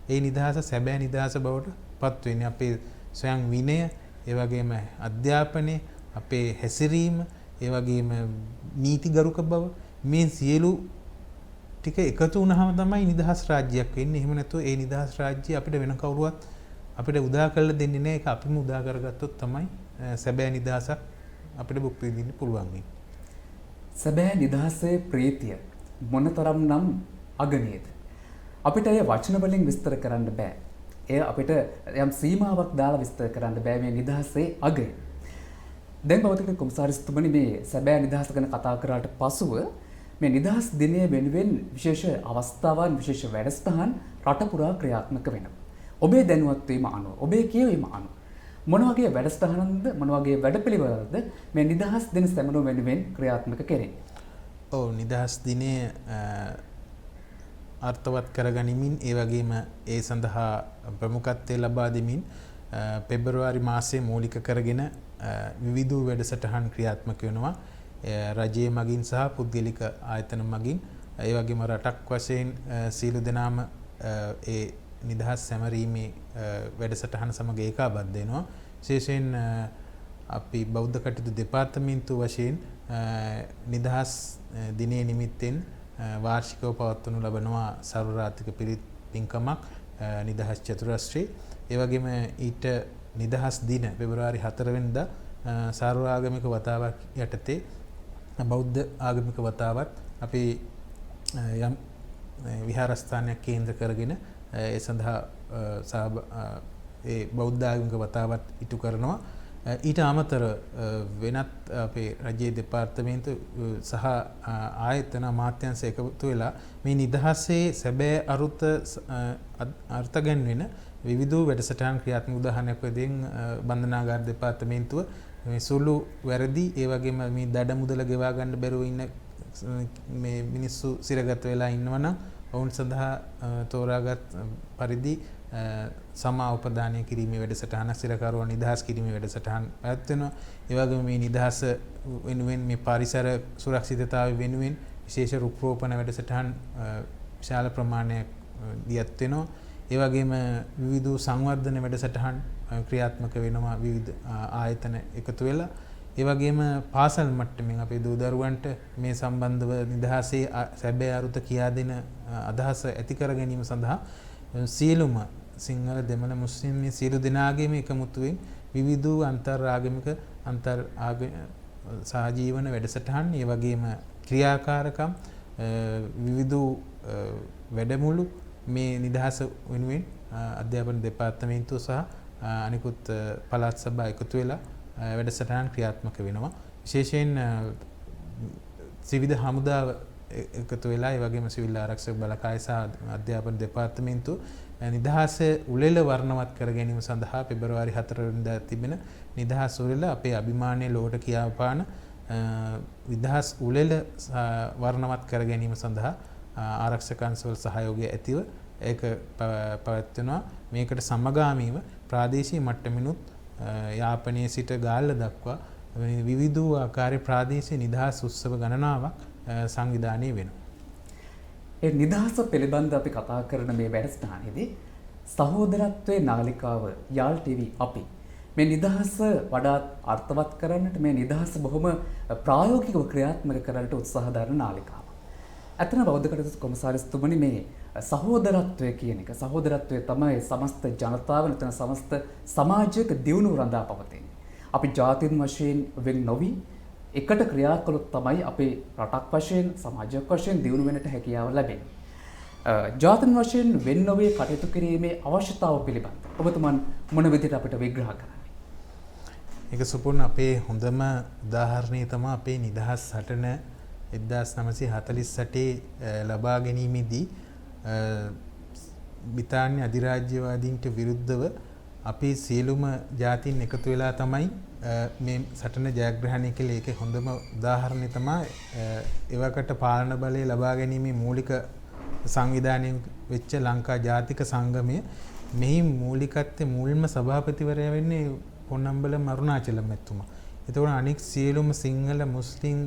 මේ නිදහස සැබෑ නිදහස බවට පත් වෙන්නේ. අපේ ස්වයං විනය, ඒ වගේම අධ්‍යාපනය, අපේ හැසිරීම, ඒ වගේම නීතිගරුක බව, මේ සියලු ටික එකතු වුණාම තමයි නිදහස් රාජ්‍යයක් වෙන්නේ. එහෙම නැත්නම් ඒ නිදහස් රාජ්‍යය අපිට වෙන කවුරුවත් අපිට උදා කරලා දෙන්නේ නැහැ. ඒක අපිම උදා කරගත්තොත් තමයි සැබෑ නිදහසක් අපිට භුක්ති විඳින්න පුළුවන් වෙන්නේ. සැබෑ නිදහසේ ප්‍රීතිය මොනතරම්නම් අගනේද? අපිට ඒ වචන වලින් විස්තර කරන්න බෑ. එය අපිට යම් සීමාවක් දාලා විස්තර කරන්න බෑ මේ නිදහසේ අගය. දැන් බවතක කොමසාරිස්තුමනි මේ සැබෑ නිදහස ගැන කතා කරාට පසුව මේ නිදහස් දිනය වෙනුවෙන් විශේෂ අවස්ථාවන්, විශේෂ වැඩසටහන් රට පුරා ක්‍රියාත්මක වෙනවා. ඔබේ දැනුවත් වීම අනුව, ඔබේ කියවීම අනුව මොන වගේ වැඩසටහනක්ද, මොන වගේ වැඩපිළිවෙළක්ද මේ නිදහස් දින සැමරුම වෙනුවෙන් ක්‍රියාත්මක කෙරෙන්නේ? ඔව්, නිදහස් දිනය අර්ථවත් කරගනිමින්, ඒ වගේම ඒ සඳහා ප්‍රමුඛත්වය ලබා දෙමින් පෙබරවාරි මාසයේ මූලික කරගෙන විවිධ වැඩසටහන් ක්‍රියාත්මක වෙනවා. රජයේ මගින් සහ පුද්ගලික ආයතන මගින්. ඒ වගේම රටක් වශයෙන් සීළු දෙනාම ඒ නිදහස් සැමරීමේ වැඩසටහන සමග ඒකාබද්ධ වෙනවා. විශේෂයෙන් අපි බෞද්ධ කටයුතු දෙපාර්තමේන්තුව වශයෙන් නිදහස් දිනයේ නිමිත්තෙන් වාර්ෂිකව පවත්වනු ලබනවා සර්වරාත්‍රික පිරිත් පින්කමක් නිදහස් චතුරස්‍රී. ඒ වගේම ඊට නිදහස් දින පෙබරවාරි 4 වෙනිදා සර්වාගමික වතාවක් යටතේ බෞද්ධ ආගමික වතාවත් අපි යම් විහාරස්ථානයක් කේන්ද්‍ර කරගෙන ඒ සඳහා ඒ බෞද්ධ ආගමික වතාවත් ඉටු කරනවා. ඊට අමතර වෙනත් අපේ රජයේ දෙපාර්තමේන්තු සහ ආයතන අමාත්‍යාංශ එකතු වෙලා මේ නිදහසේ සැබෑ අර්ථ ගැන්වෙන විවිධ වැඩසටහන් ක්‍රියාත්මක උදාහරණයක් වශයෙන් බන්ධනාගාර දෙපාර්තමේන්තුව මේ සුළු වැරදි ඒ වගේම මේ දඩ මුදල ගෙවා ගන්න බැරුව ඉන්න මේ මිනිස්සු සිරගත වෙලා ඉන්නවනම් ඔවුන් සඳහා තෝරාගත් පරිදි සමා උපදානය කිරීමේ වැඩසටහන සිරකරුවන් නිදහස් කිරීමේ වැඩසටහන් පැවැත්වෙනවා. ඒ වගේම මේ නිදහස වෙනුවෙන් මේ පරිසර සුරක්ෂිතතාවය වෙනුවෙන් විශේෂ රුක් රෝපණ වැඩසටහන් විශාල ප්‍රමාණයක් දියත් වෙනවා. ඒ වගේම විවිධ සංවර්ධන වැඩසටහන් ක්‍රියාත්මක වෙනවා විවිධ ආයතන එකතු වෙලා. ඒ වගේම පාසල් මට්ටමින් අපේ දූ දරුවන්ට මේ සම්බන්ධව නිදහසේ සැබෑ අරුත කියා දෙන අදහස ඇති කර ගැනීම සඳහා සියලුම සිංහල දෙමළ මුස්ලිම් මේ සියලු දෙනාගේම එකමුතුවෙන් විවිධ අන්තර් ආගමික අන්තර් සහජීවන වැඩසටහන් ඒ වගේම ක්‍රියාකාරකම් විවිධ වැඩමුළු මේ නිදහස වෙනුවෙන් අධ්‍යාපන දෙපාර්තමේන්තුව සහ අනිකුත් පළාත් සභා එකතු වෙලා වැඩසටහන් ක්‍රියාත්මක වෙනවා. විශේෂයෙන් ත්‍රිවිධ හමුදාව එකතු වෙලා ඒ වගේම සිවිල් ආරක්ෂක බලකාය සහ අධ්‍යාපන දෙපාර්තමේන්තුව නිදහස උළෙල වර්ණවත් කර ගැනීම සඳහා පෙබරවාරි 4 වෙනිදා තිබෙන නිදහස් උළෙල අපේ අභිමානයේ ලෝකට කියාපාන නිදහස් උළෙල වර්ණවත් කර ගැනීම සඳහා ආරක්ෂක අංශවල සහයෝගය ඇතිව ඒක පවත්වනවා. මේකට සමගාමීව ප්‍රාදේශීය මට්ටමිනුත් යාපනයේ සිට ගාල්ල දක්වා විවිධ ආකාරයේ ප්‍රාදේශීය නිදහස් උත්සව ගණනාවක් සංවිධානය වෙනවා. ඒ නිදහස පිළිබඳ අපි කතා කරන මේ වැඩසටහනේදී සහෝදරත්වයේ නාලිකාව යාල් ටීවී අපි මේ නිදහස වඩාත් අර්ථවත් කරන්නට මේ නිදහස බොහොම ප්‍රායෝගිකව ක්‍රියාත්මක කරන්නට උත්සාහ දරන නාලිකාවක්. අතන බෞද්ධ කටයුතු කොමසාරිස්තුමනි මේ සහෝදරත්වය කියන එක සහෝදරත්වය තමයි සමස්ත ජනතාව නැත්නම් සමස්ත සමාජයක දියුණුව රඳා පවතින්නේ. අපි ජාතින් වශයෙන් වෙන් නොවි එකට ක්‍රියා කළොත් තමයි අපේ රටක් වශයෙන් සමාජයක් වශයෙන් දියුණු වෙන්නට හැකියාව ලැබෙන්නේ. ජාතින් වශයෙන් වෙන් නොවේ කටයුතු කිරීමේ අවශ්‍යතාව පිළිබඳ ඔබතුමන් මොන විදිහට අපිට විග්‍රහ කරන්නේ? ඒක සුපුන් අපේ හොඳම උදාහරණය තමයි අපේ නිදහස් සටන 1948 ලබා ගැනීමේදී බ්‍රිතාන්‍ය අධිරාජ්‍යවාදීන්ට විරුද්ධව අපේ සියලුම ජාතීන් එකතු වෙලා තමයි මේ සටන ජයග්‍රහණය කළේ. ඒකේ හොඳම උදාහරණය තමයි එවකට පාලන බලය ලබා ගැනීමේ මූලික සංවිධානය වෙච්ච ලංකා ජාතික සංගමය. මෙහි මූලිකත්වයේ මුල්ම සභාපතිවරයා වෙන්නේ පොන්නම්බලම් අරුණාචලම් මැතිතුමා. එතකොට අනෙක් සියලුම සිංහල මුස්ලිම්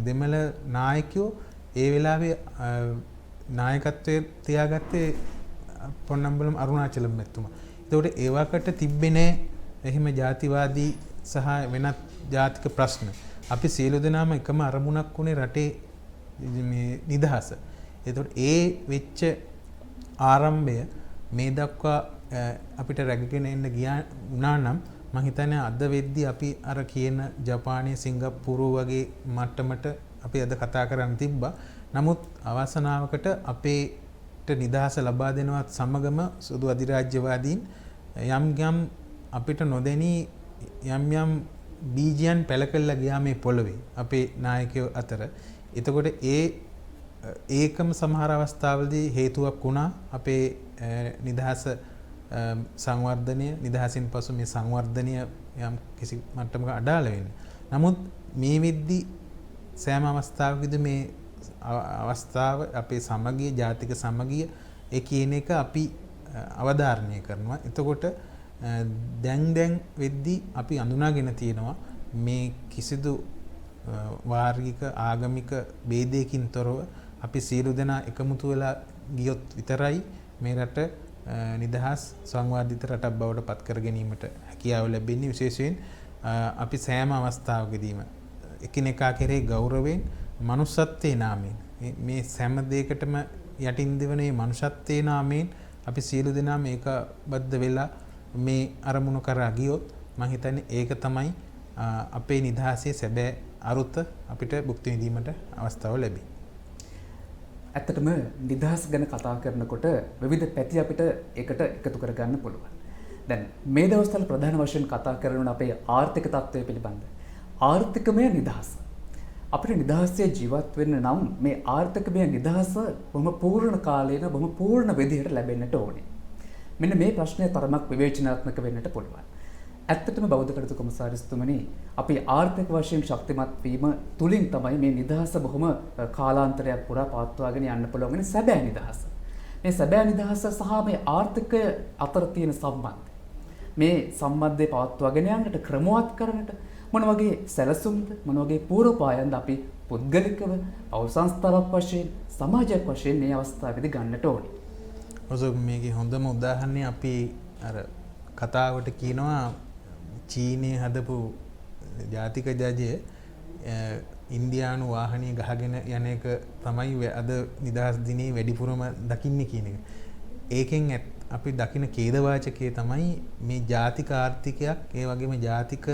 දෙමළ නායකයෝ ඒ වෙලාවේ නායකත්වයේ තියාගත්තේ පොන්නම්බලම් අරුණාචලම් මැතිතුමා. එතකොට ඒවකට තිබ්බේ නැහැ එහෙම ජාතිවාදී සහ වෙනත් ජාතික ප්‍රශ්න. අපි සියලු දෙනාම එකම අරමුණක් උනේ රටේ මේ නිදහස. එතකොට ඒ වෙච්ච ආරම්භය මේ දක්වා අපිට රැගෙන එන්න වුණා නම් මම හිතන්නේ අද වෙද්දී අපි අර කියන ජපානයේ සිංගප්පූරු වගේ මට්ටමට අපි අද කතා කරන් තිබ්බා. නමුත් අවසනාවකට අපේට නිදහස ලබා දෙනවත් සමගම සුදු අධිරාජ්‍යවාදීන් යම් යම් අපිට නොදැනී යම් යම් බීජයන් පැල කළා ගියා මේ පොළවේ අපේ නායකයෝ අතර. එතකොට ඒකම සමහර අවස්ථාවලදී හේතුවක් වුණා අපේ නිදහස සංවර්ධනය නිදහසින් පසු මේ සංවර්ධනය යම් කිසි මට්ටමක අඩාල වෙන්න. නමුත් මේ වෙද්දී සෑම අවස්ථාවකදී මේ අවස්ථාව අපේ සමගිය ජාතික සමගිය ඒ කියන එක අපි අවධාරණය කරනවා. එතකොට දැන් වෙද්දී අපි අඳුනාගෙන තියෙනවා මේ කිසිදු වාර්ගික ආගමික ભેදයකින් තොරව අපි සියලු දෙනා එකමුතු වෙලා ගියොත් විතරයි මේ රට නිදහස් සංවාදිත රටක් බවට පත් කර ගැනීමට හැකියාව ලැබෙන්නේ. විශේෂයෙන් අපි සෑම අවස්ථාවකදීම එකිනෙකා කෙරෙහි ගෞරවයෙන් මනුස්සත්වයේ නාමයෙන් මේ සෑම දෙයකටම යටින් දෙවන මේ මනුෂ්‍යත්වයේ නාමයෙන් අපි සියලු දෙනා මේකබද්ධ වෙලා මේ අරමුණු කරා ගියොත් මම හිතන්නේ ඒක තමයි අපේ නිදහසේ සැබෑ අරුත අපිට භුක්ති විඳීමට අවස්ථාව ලැබෙයි. ඇත්තටම නිදහස් ගැන කතා කරනකොට විවිධ පැති අපිට එකට එකතු කරගන්න පුළුවන්. දැන් මේ දවස්වල ප්‍රධාන වශයෙන් කතා කරන අපේ ආර්ථික තත්ත්වය පිළිබඳ. ආර්ථිකමය නිදහස. අපිට නිදහසේ ජීවත් වෙන්න නම් මේ ආර්ථිකමය නිදහස බොහොම පූර්ණ කාලයක බොහොම පූර්ණ විදිහට ලැබෙන්නට ඕනේ. මෙන්න මේ ප්‍රශ්නය තරමක් විවේචනාත්මක වෙන්නට පුළුවන්. ඇත්තටම බෞද්ධ කටයුතු කොමසාරිස්තුමනි අපි ආර්ථික වශයෙන් ශක්තිමත් වීම තුලින් තමයි මේ නිදහස බොහොම කාලාන්තරයක් පුරා පවත්වාගෙන යන්න පුළුවන් වෙන සැබෑ නිදහස. මේ සැබෑ නිදහස සහ මේ ආර්ථිකය අතර තියෙන සම්බන්ධය. මේ සම්බන්ධය පවත්වාගෙන යන්නට ක්‍රමවත් කරන්නට මොන වගේ සැලසුම්ද මොන වගේ පූර්වපායන්ද අපි පුද්ගලිකව පෞර සංස්ථාවක් වශයෙන් සමාජයක් වශයෙන් මේ අවස්ථාවේදී ගන්නට ඕනේ. ඔසො මේකේ හොඳම උදාහරණය අපි අර කතාවට කියනවා චීනයේ හදපු ජාතික ජජය ඉන්දියානු වාහනය ගහගෙන යන එක තමයි අද නිදහස් දිනේ වැඩිපුරම දකින්නේ කියන එක. ඒකෙන් අපි දකින ඛේදවාචකයේ තමයි මේ ජාතික ආර්ථිකයක් ඒ වගේම ජාතික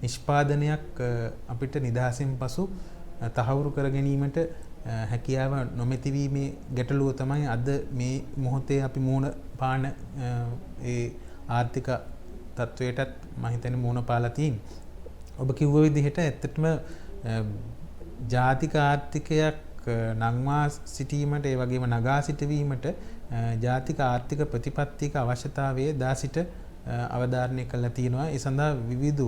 නිෂ්පාදනයක් අපිට නිදහසෙන් පසු තහවුරු කර ගැනීමට හැකියාව නොමැතිවීමේ ගැටලුව තමයි අද මේ මොහොතේ අපි මුහුණ පාන ඒ ආර්ථික තත්වයටත් මම හිතන්නේ මුහුණ පාලා තියෙන්නේ. ඔබ කිව්ව විදිහට ඇත්තටම ජාතික ආර්ථිකයක් නංවා සිටීමට ඒ වගේම නගා සිටවීමට ජාතික ආර්ථික ප්‍රතිපත්තික අවශ්‍යතාවය දා සිට අවධාරණය කළා තියෙනවා. ඒ සඳහා විවිධ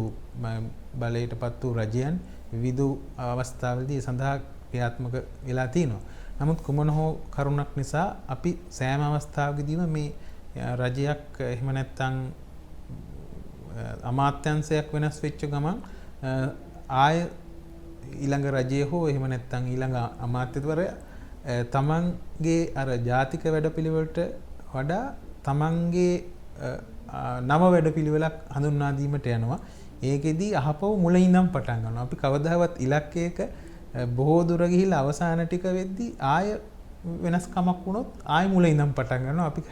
බලයටපත් වූ රජයන් විවිධ අවස්ථාවලදී ඒ සඳහා ක්‍රියාත්මක වෙලා තියෙනවා. නමුත් කුමන හෝ කරුණක් නිසා අපි සෑම අවස්ථාවකදීම මේ රජයක් එහෙම නැත්නම් අමාත්‍යංශයක් වෙනස් වෙච්ච ගමන් ආය ඊළඟ රජය හෝ එහෙම නැත්නම් ඊළඟ අමාත්‍යවරයා තමන්ගේ අර ජාතික වැඩපිළිවෙලට වඩා තමන්ගේ නව වැඩපිළිවෙලක් හඳුන්වා දීමට යනවා. ඒකෙදී අහපව මුල ඉඳන් පටන් ගන්නවා. අපි කවදාවත් ඉලක්කයක බොහෝ දුර ගිහිල්ලා අවසාන ටික වෙද්දී ආය වෙනස්කමක් වුණොත් ආය මුල ඉඳන් පටන් ගන්නවා. අපි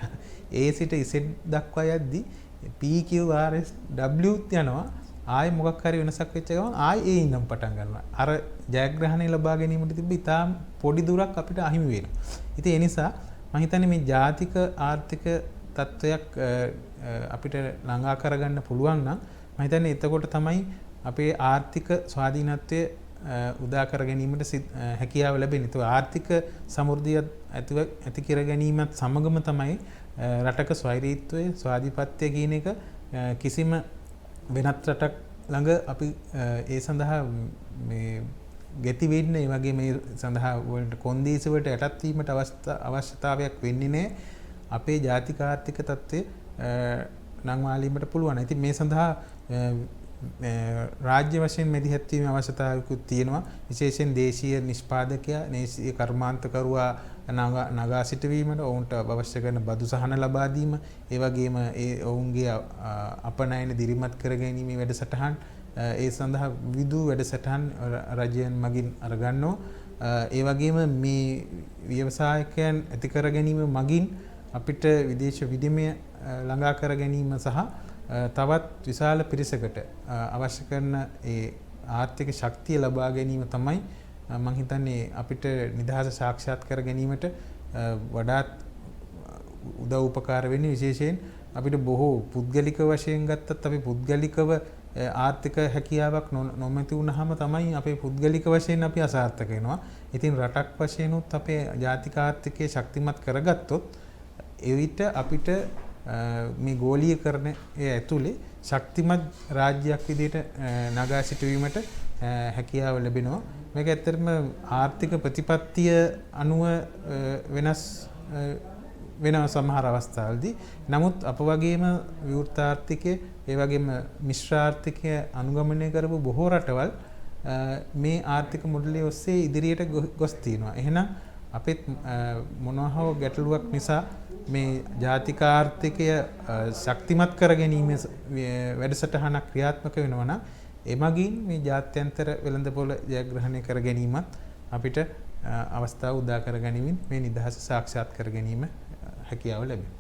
A සිට Z දක්වා යද්දී P Q R S W යනවා. ආය මොකක් හරි වෙනසක් වෙච්ච ගමන් ආය A ඉඳන් පටන් ගන්නවා. අර ජයග්‍රහණය ලබා ගැනීමට තිබ්බ ඉතාම පොඩි දුරක් අපිට අහිමි වෙනවා. ඉතින් ඒ නිසා මම හිතන්නේ මේ ජාතික ආර්ථික තත්ත්වයක් අපිට ළඟා කරගන්න පුළුවන් නම් මම හිතන්නේ එතකොට තමයි අපේ ආර්ථික ස්වාධීනත්වය උදා කර ගැනීමට හැකියාව ලැබෙන්නේ. ඒක ආර්ථික සමෘද්ධිය ඇති කර ගැනීමත් සමගම තමයි රටක ස්වෛරීත්වය ස්වාධිපත්‍ය කියන එක කිසිම වෙනත් රටක් ළඟ අපි ඒ සඳහා මේ ගැති වෙන්න ඒ වගේ මේ සඳහා වලට කොන්දේසි වලට යටත් වීමට අවශ්‍යතාවයක් වෙන්නේ නැහැ. අපේ ජාතික ආර්ථික තත්ත්වය නංවාලීමට පුළුවන්. ඉතින් මේ සඳහා රාජ්‍ය වශයෙන් මැදිහත් වීමේ අවශ්‍යතාවයකුත් තියෙනවා. විශේෂයෙන් දේශීය නිෂ්පාදකයා, දේශීය කර්මාන්තකරුවා නගා සිටවීමට ඔවුන්ට අවශ්‍ය කරන බදු සහන ලබා දීම, ඒ වගේම ඒ ඔවුන්ගේ අපනයන දිරිමත් කර ගැනීමේ වැඩසටහන්, ඒ සඳහා විවිධ වැඩසටහන් රජයන් මගින් අරගන්නවා. ඒ වගේම මේ ව්‍යවසායකයන් ඇති කර ගැනීම මගින් අපිට විදේශ විනිමය ළඟා කර ගැනීම සහ තවත් විශාල පිරිසකට අවශ්‍ය කරන ඒ ආර්ථික ශක්තිය ලබා ගැනීම තමයි මම හිතන්නේ අපිට නිදහස සාක්ෂාත් කර ගැනීමට වඩාත් උදව් උපකාර වෙන්නේ. විශේෂයෙන් අපිට බොහෝ පුද්ගලික වශයෙන් ගත්තත් අපි පුද්ගලිකව ආර්ථික හැකියාවක් නොමැති වුනහම තමයි අපේ පුද්ගලික වශයෙන් අපි අසාර්ථක වෙනවා. ඉතින් රටක් වශයෙන් උත් අපේ ජාතික ආර්ථිකය ශක්තිමත් කරගත්තොත් එවිට අපිට මේ ගෝලීකරණය ඇතුලේ ශක්තිමත් රාජ්‍යයක් විදිහට නගා සිටවීමට හැකියාව ලැබෙනවා. මේක ඇත්තටම ආර්ථික ප්‍රතිපත්තිය අනුව වෙනස් වෙනවා සමහර අවස්ථාවලදී. නමුත් අප වගේම විවෘත ආර්ථිකය ඒ වගේම මිශ්‍ර ආර්ථිකය අනුගමනය කරපු බොහෝ රටවල් මේ ආර්ථික මොඩලය ඔස්සේ ඉදිරියට ගොස් තියෙනවා. එහෙනම් අපිත් මොනවා හෝ ගැටලුවක් නිසා මේ ජාතික ආර්ථිකය ශක්තිමත් කර ගැනීම වැඩසටහනක් ක්‍රියාත්මක වෙනවා නම් එමගින් මේ ජාත්‍යන්තර වෙළඳපොළ ජයග්‍රහණය කර ගැනීමත් අපිට අවස්ථාව උදා කර ගැනීමෙන් මේ නිදහස සාක්ෂාත් කර ගැනීම හැකියාව ලැබෙනවා.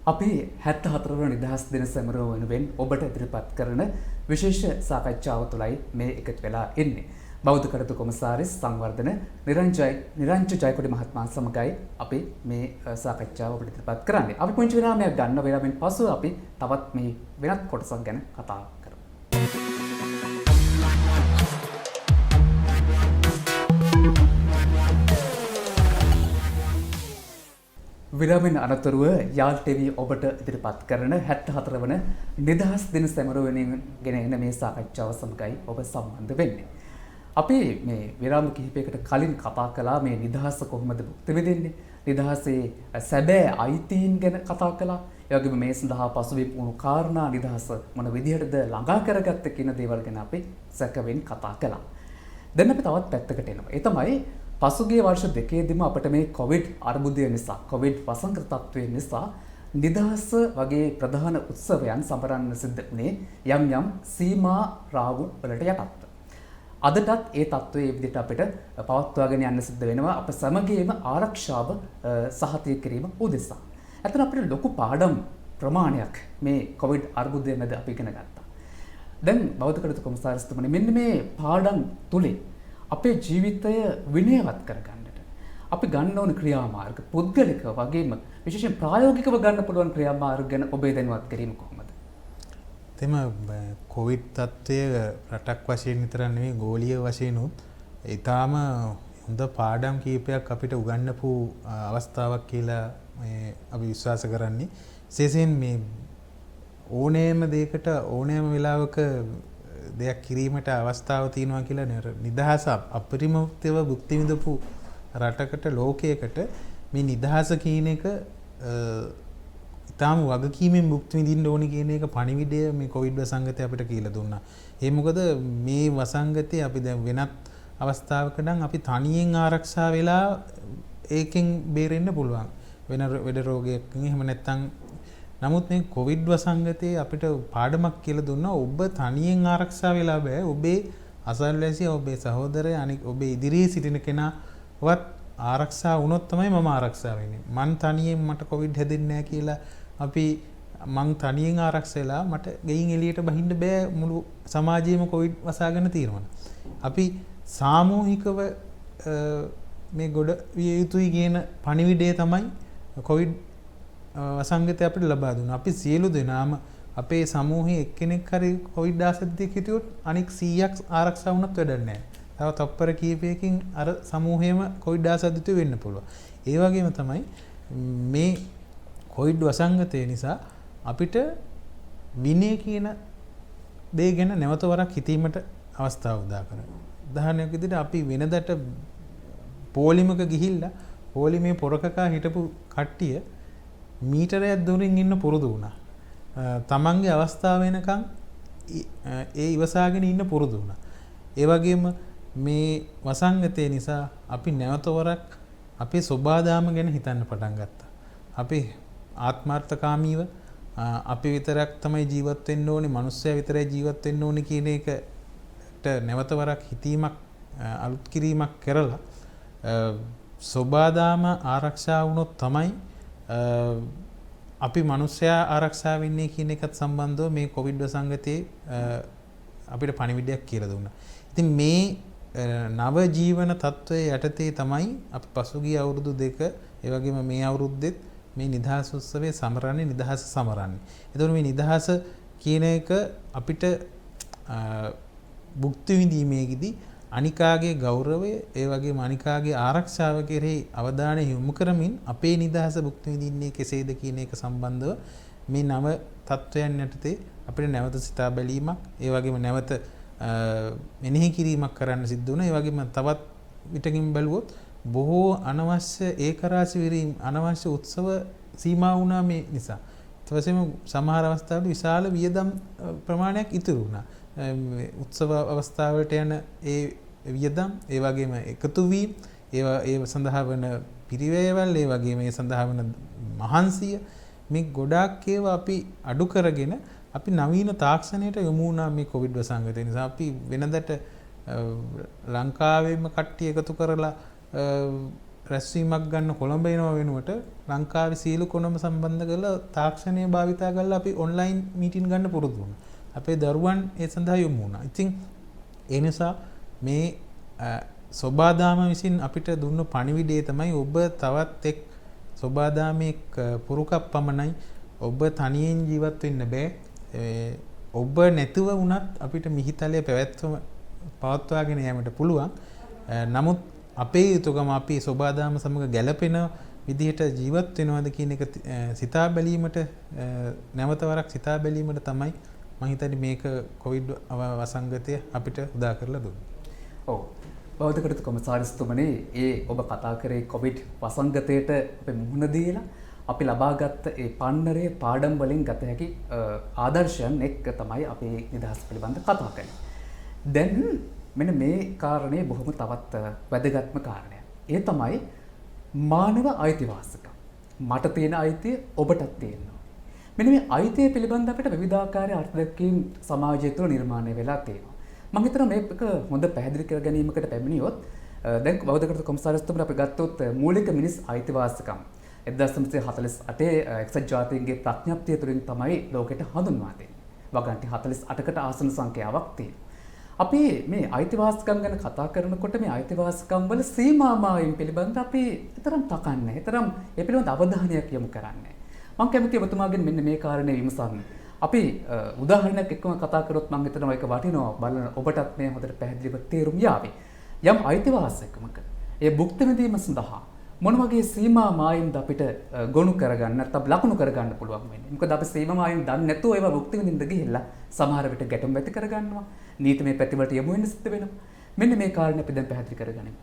අපි 74 වන නිදහස් දින සැමරුම වෙනුවෙන් ඔබට ඉදිරිපත් කරන විශේෂ සාකච්ඡාව තුළයි මේ එකතු වෙලා ඉන්නේ. බෞද්ධ කටයුතු කොමසාරිස් සංවර්ධන නිරංජ ජයකොඩි මහත්මයා සමගයි අපි මේ සාකච්ඡාව ඔබට ඉදිරිපත් කරන්නේ. අපි පුංචි විරාමයක් ගන්න වෙලාවෙන් පසු අපි තවත් මේ වෙනත් කොටසක් ගැන කතා කරමු. විරාමෙන් අනතුරුව යාල් ටෙලි ඔබට ඉදිරිපත් කරන 74 වන නිදහස් දින සැමරුමෙන් ගෙන එන මේ සාකච්ඡාව සමගයි ඔබ සම්බන්ධ වෙන්නේ. අපි මේ විරාම කිහිපයකට කලින් කතා කළා මේ නිදහස කොහොමද භුක්ති විඳින්නේ? නිදහසේ සැබෑ අයිතීන් ගැන කතා කළා. ඒ වගේම මේ සඳහා පසුබිම් වුණු කාරණා නිදහස මොන විදිහටද ළඟා කරගත්තේ කියන දේවල් ගැන අපි සැකවෙන් කතා කළා. දැන් අපි තවත් පැත්තකට එනවා. ඒ තමයි පසුගිය වර්ෂ දෙකේදීම අපිට මේ කොවිඩ් අර්බුදය නිසා කොවිඩ් වසංගත තත්ත්වය නිසා නිදහස වගේ ප්‍රධාන උත්සවයන් සමරන්න සිද්ධ වුණේ යම් යම් සීමා රාවු වලට යටත්ව. අදටත් ඒ තත්ත්වයේ විදිහට අපිට පවත්වාගෙන යන්න සිද්ධ වෙනවා අප සමගියම ආරක්ෂාව සහතික කිරීම උදෙසා. ඇත්තට අපිට ලොකු පාඩම් ප්‍රමාණයක් මේ කොවිඩ් අර්බුදය මැද අපි ඉගෙන ගත්තා. දැන් බෞද්ධ කටයුතු කොමසාරිස්තුමනි මෙන්න මේ පාඩම් තුලින් අපේ ජීවිතය විනයවත් කරගන්නට අපි ගන්න ඕන ක්‍රියාමාර්ග පුද්ගලික වගේම විශේෂයෙන් ප්‍රායෝගිකව ගන්න පුළුවන් ක්‍රියාමාර්ග ගැන ඔබේ දැනුවත් කිරීම කොහොමද? තෙම කොවිඩ් තත්ත්වය රටක් වශයෙන් විතර නෙවෙයි ගෝලීය වශයෙන් උත් ඊටාම හොඳ පාඩම් කීපයක් අපිට උගන්වපු අවස්ථාවක් කියලා අපි විශ්වාස කරන්නේ. විශේෂයෙන් මේ ඕනෑම දෙයකට ඕනෑම වෙලාවක දෙයක් කිරීමට අවස්ථාව තියෙනවා කියලා නිදහස අපරිමිතව භුක්ති විඳපු රටකට ලෝකයකට මේ නිදහස කියන එක ඉතාම වගකීමෙන් භුක්ති විඳින්න ඕනි කියන එක පණිවිඩය මේ කොවිඩ් වසංගතය අපිට කියලා දුන්නා. ඒ මොකද මේ වසංගතේ අපි දැන් වෙනත් අවස්ථාවක නම් අපි තනියෙන් ආරක්ෂා වෙලා ඒකෙන් බේරෙන්න පුළුවන්. වෙන වෙඩ රෝගයකින් එහෙම නැත්නම් නමුත් මේ කොවිඩ් වසංගතයේ අපිට පාඩමක් කියලා දුන්නා ඔබ තනියෙන් ආරක්ෂා වෙලා බෑ. ඔබේ අසල්වැසියා ඔබේ සහෝදරය අනික ඔබේ ඉදිරියේ සිටින කෙනාවත් ආරක්ෂා වුණොත් තමයි මම ආරක්ෂා වෙන්නේ. මං තනියෙන් මට කොවිඩ් හැදෙන්නේ නැහැ කියලා අපි මං තනියෙන් ආරක්ෂා වෙලා මට ගෙයින් එළියට බහින්න බෑ මුළු සමාජයේම කොවිඩ් වසාගෙන තියෙනවා. අපි සාමූහිකව මේ ගොඩ විය යුතුයි කියන පණිවිඩය තමයි කොවිඩ් වසංගතය අපිට ලබා දුන්නා. අපි සියලු දෙනාම අපේ සමූහයේ එක්කෙනෙක් හරි කොවිඩ් ආසාදිතයෙක් හිටියොත් අනික 100ක් ආරක්ෂා වුණත් වැඩක් නැහැ. තව තප්පර කීපයකින් අර සමූහයේම කොවිඩ් ආසාදිතය වෙන්න පුළුවන්. ඒ වගේම තමයි මේ කොවිඩ් වසංගතය නිසා අපිට විනය කියන දේ ගැන නැවත වරක් හිතීමට අවස්ථාව උදා කරනවා. උදාහරණයක් විදිහට අපි වෙනදට පොලිමක ගිහිල්ලා පොලිමේ පොරකකා හිටපු කට්ටිය මීටරයක් දුරින් ඉන්න පුරුදු වුණා. තමන්ගේ අවස්ථාව වෙනකන් ඒ ඉවසාගෙන ඉන්න පුරුදු වුණා. ඒ වගේම මේ වසංගතය නිසා අපි නැවත වරක් අපේ සබාදාම ගැන හිතන්න පටන් ගත්තා. අපි ආත්මార్థකාමීව අපි විතරක් තමයි ජීවත් වෙන්න ඕනේ, මිනිස්සයා විතරයි ජීවත් වෙන්න ඕනේ කියන එකට නැවත වරක් හිතීමක් අලුත් කිරීමක් කරලා සබාදාම ආරක්ෂා වුණොත් තමයි අපි මිනිස්සයා ආරක්ෂා වෙන්නේ කියන එකත් සම්බන්ධව මේ කොවිඩ් වසංගතයේ අපිට පණිවිඩයක් කියලා දුන්නා. ඉතින් මේ නව ජීවන තත්ත්වයේ යටතේ තමයි අපි පසුගිය අවුරුදු දෙක ඒ වගේම මේ අවුරුද්දෙත් මේ නිදහස් උත්සවයේ සමරන්නේ නිදහස සමරන්නේ. එතකොට මේ නිදහස කියන එක අපිට භුක්ති විඳීමේදී අනිකාගේ ගෞරවය ඒ වගේම අනිකාගේ ආරක්ෂාව කෙරෙහි අවධානය යොමු කරමින් අපේ නිදහස භුක්ති විඳින්නේ කෙසේද කියන එක සම්බන්ධව මේ නව තත්වයන් යටතේ අපිට නැවත සිතා බැලීමක් ඒ වගේම නැවත මෙනෙහි කිරීමක් කරන්න සිද්ධ වුණා. ඒ වගේම තවත් විටකින් බැලුවොත් බොහෝ අනවශ්‍ය ඒකරාශි විරීම් අනවශ්‍ය උත්සව සීමා වුණා මේ නිසා. ඊට පස්සේම සමහර අවස්ථාවල විශාල වියදම් ප්‍රමාණයක් ඉතුරු වුණා. උත්සව අවස්ථාවලට යන ඒ වියදම් ඒ වගේම එකතු වීම ඒ සඳහා වන පිරිවැයවල් ඒ වගේම ඒ සඳහා වන මහන්සිය මේ ගොඩාක් ඒවා අපි අඩු කරගෙන අපි නවීන තාක්ෂණයට යොමු වුණා මේ කොවිඩ් වසංගතය නිසා. අපි වෙනදට ලංකාවේම කට්ටිය එකතු කරලා රැස්වීමක් ගන්න කොළඹ එනවා වෙනුවට ලංකාවේ සීල කොනම සම්බන්ධ කරලා තාක්ෂණය භාවිතා කරලා අපි ඔන්ලයින් මීටින් ගන්න පුරුදු වුණා. අපේ දරුවන් ඒ සඳහා යොමු වුණා. ඉතින් ඒ නිසා මේ සොබාදාම විසින් අපිට දුන්න පණිවිඩය තමයි ඔබ තවත් එක් සොබාදාමේ පුරුකක් පමණයි. ඔබ තනියෙන් ජීවත් වෙන්න බෑ. ඔබ නැතුව වුණත් අපිට මිහිතලයේ පැවැත්ම පවත්වාගෙන යාමට පුළුවන්. නමුත් අපේ යුතුකම අපි සොබාදාම සමග ගැළපෙන විදිහට ජීවත් වෙනවද කියන එක සිතා බැලීමට නැවත වරක් සිතා බැලීමට තමයි මම හිතන්නේ මේක කොවිඩ් වසංගතය අපිට උදා කරලා දුන්නේ. ඔව්. බෞද්ධ කටයුතු කොමසාරිස්තුමනි, ඒ ඔබ කතා කරේ කොවිඩ් වසංගතයට අපි මුහුණ දීලා අපි ලබාගත් ඒ පන්නරේ පාඩම් වලින් ගත හැකි ආදර්ශයන් එක්ක තමයි අපි නිදහස් පිළිබඳ කතා කරන්නේ. දැන් මෙන්න මේ කාරණේ බොහොම තවත් වැදගත්ම කාරණයක්. ඒ තමයි මානව අයිතිවාසිකම්. මට තියෙන අයිතිය ඔබටත් තියෙනවා. මෙන්න මේ අයිතිය පිළිබඳ අපිට විවිධාකාරයේ අර්ථ දැක්වීම් සමාජය තුළ නිර්මාණය වෙලා තියෙනවා. මම හිතනවා මේක හොඳ පැහැදිලි කර ගැනීමකට පැමිණියොත් දැන් බෞද්ධ කටයුතු කොමසාරිස්තුමනි අපි ගත්තොත් මූලික මිනිස් අයිතිවාසිකම් 1948 එක්සත් ජාතීන්ගේ ප්‍රඥප්තිය තුළින් තමයි ලෝකෙට හඳුන්වා දෙන්නේ. වගන්ති 48කට ආසන සංඛ්‍යාවක් තියෙනවා. අපි මේ අයිතිවාසිකම් ගැන කතා කරනකොට මේ අයිතිවාසිකම් වල සීමාමායින් පිළිබඳ අපි තරම් තකන්නේ. තරම් ඒ පිළිබඳ අවධානයක් යොමු කරන්නේ. මම කැමතියි ඔබතුමාගෙන් මෙන්න මේ කාරණේ විමසන්න. අපි උදාහරණයක් එක්කම කතා කරොත් මම හිතනවා ඒක වටිනවා බලන ඔබටත් මේ හොඳට පැහැදිලිව තේරුම් යාවි. යම් අයිතිවාසිකමක ඒ භුක්ති විඳීම සඳහා මොන වගේ සීමා මායින්ද අපිට ගොනු කරගන්න නැත්නම් ලකුණු කරගන්න පුළුවන් වෙන්නේ. මොකද අපි සීමා මායින් දන්නේ නැතුව ඒවා භුක්ති විඳින්න ගිහිල්ලා සමහර විට ගැටුම් ඇති කරගන්නවා. නීතිමය පැතිවලට යමු වෙන්න සිද්ධ වෙනවා. මෙන්න මේ කාරණේ අපි දැන් පැහැදිලි කරගනිමු.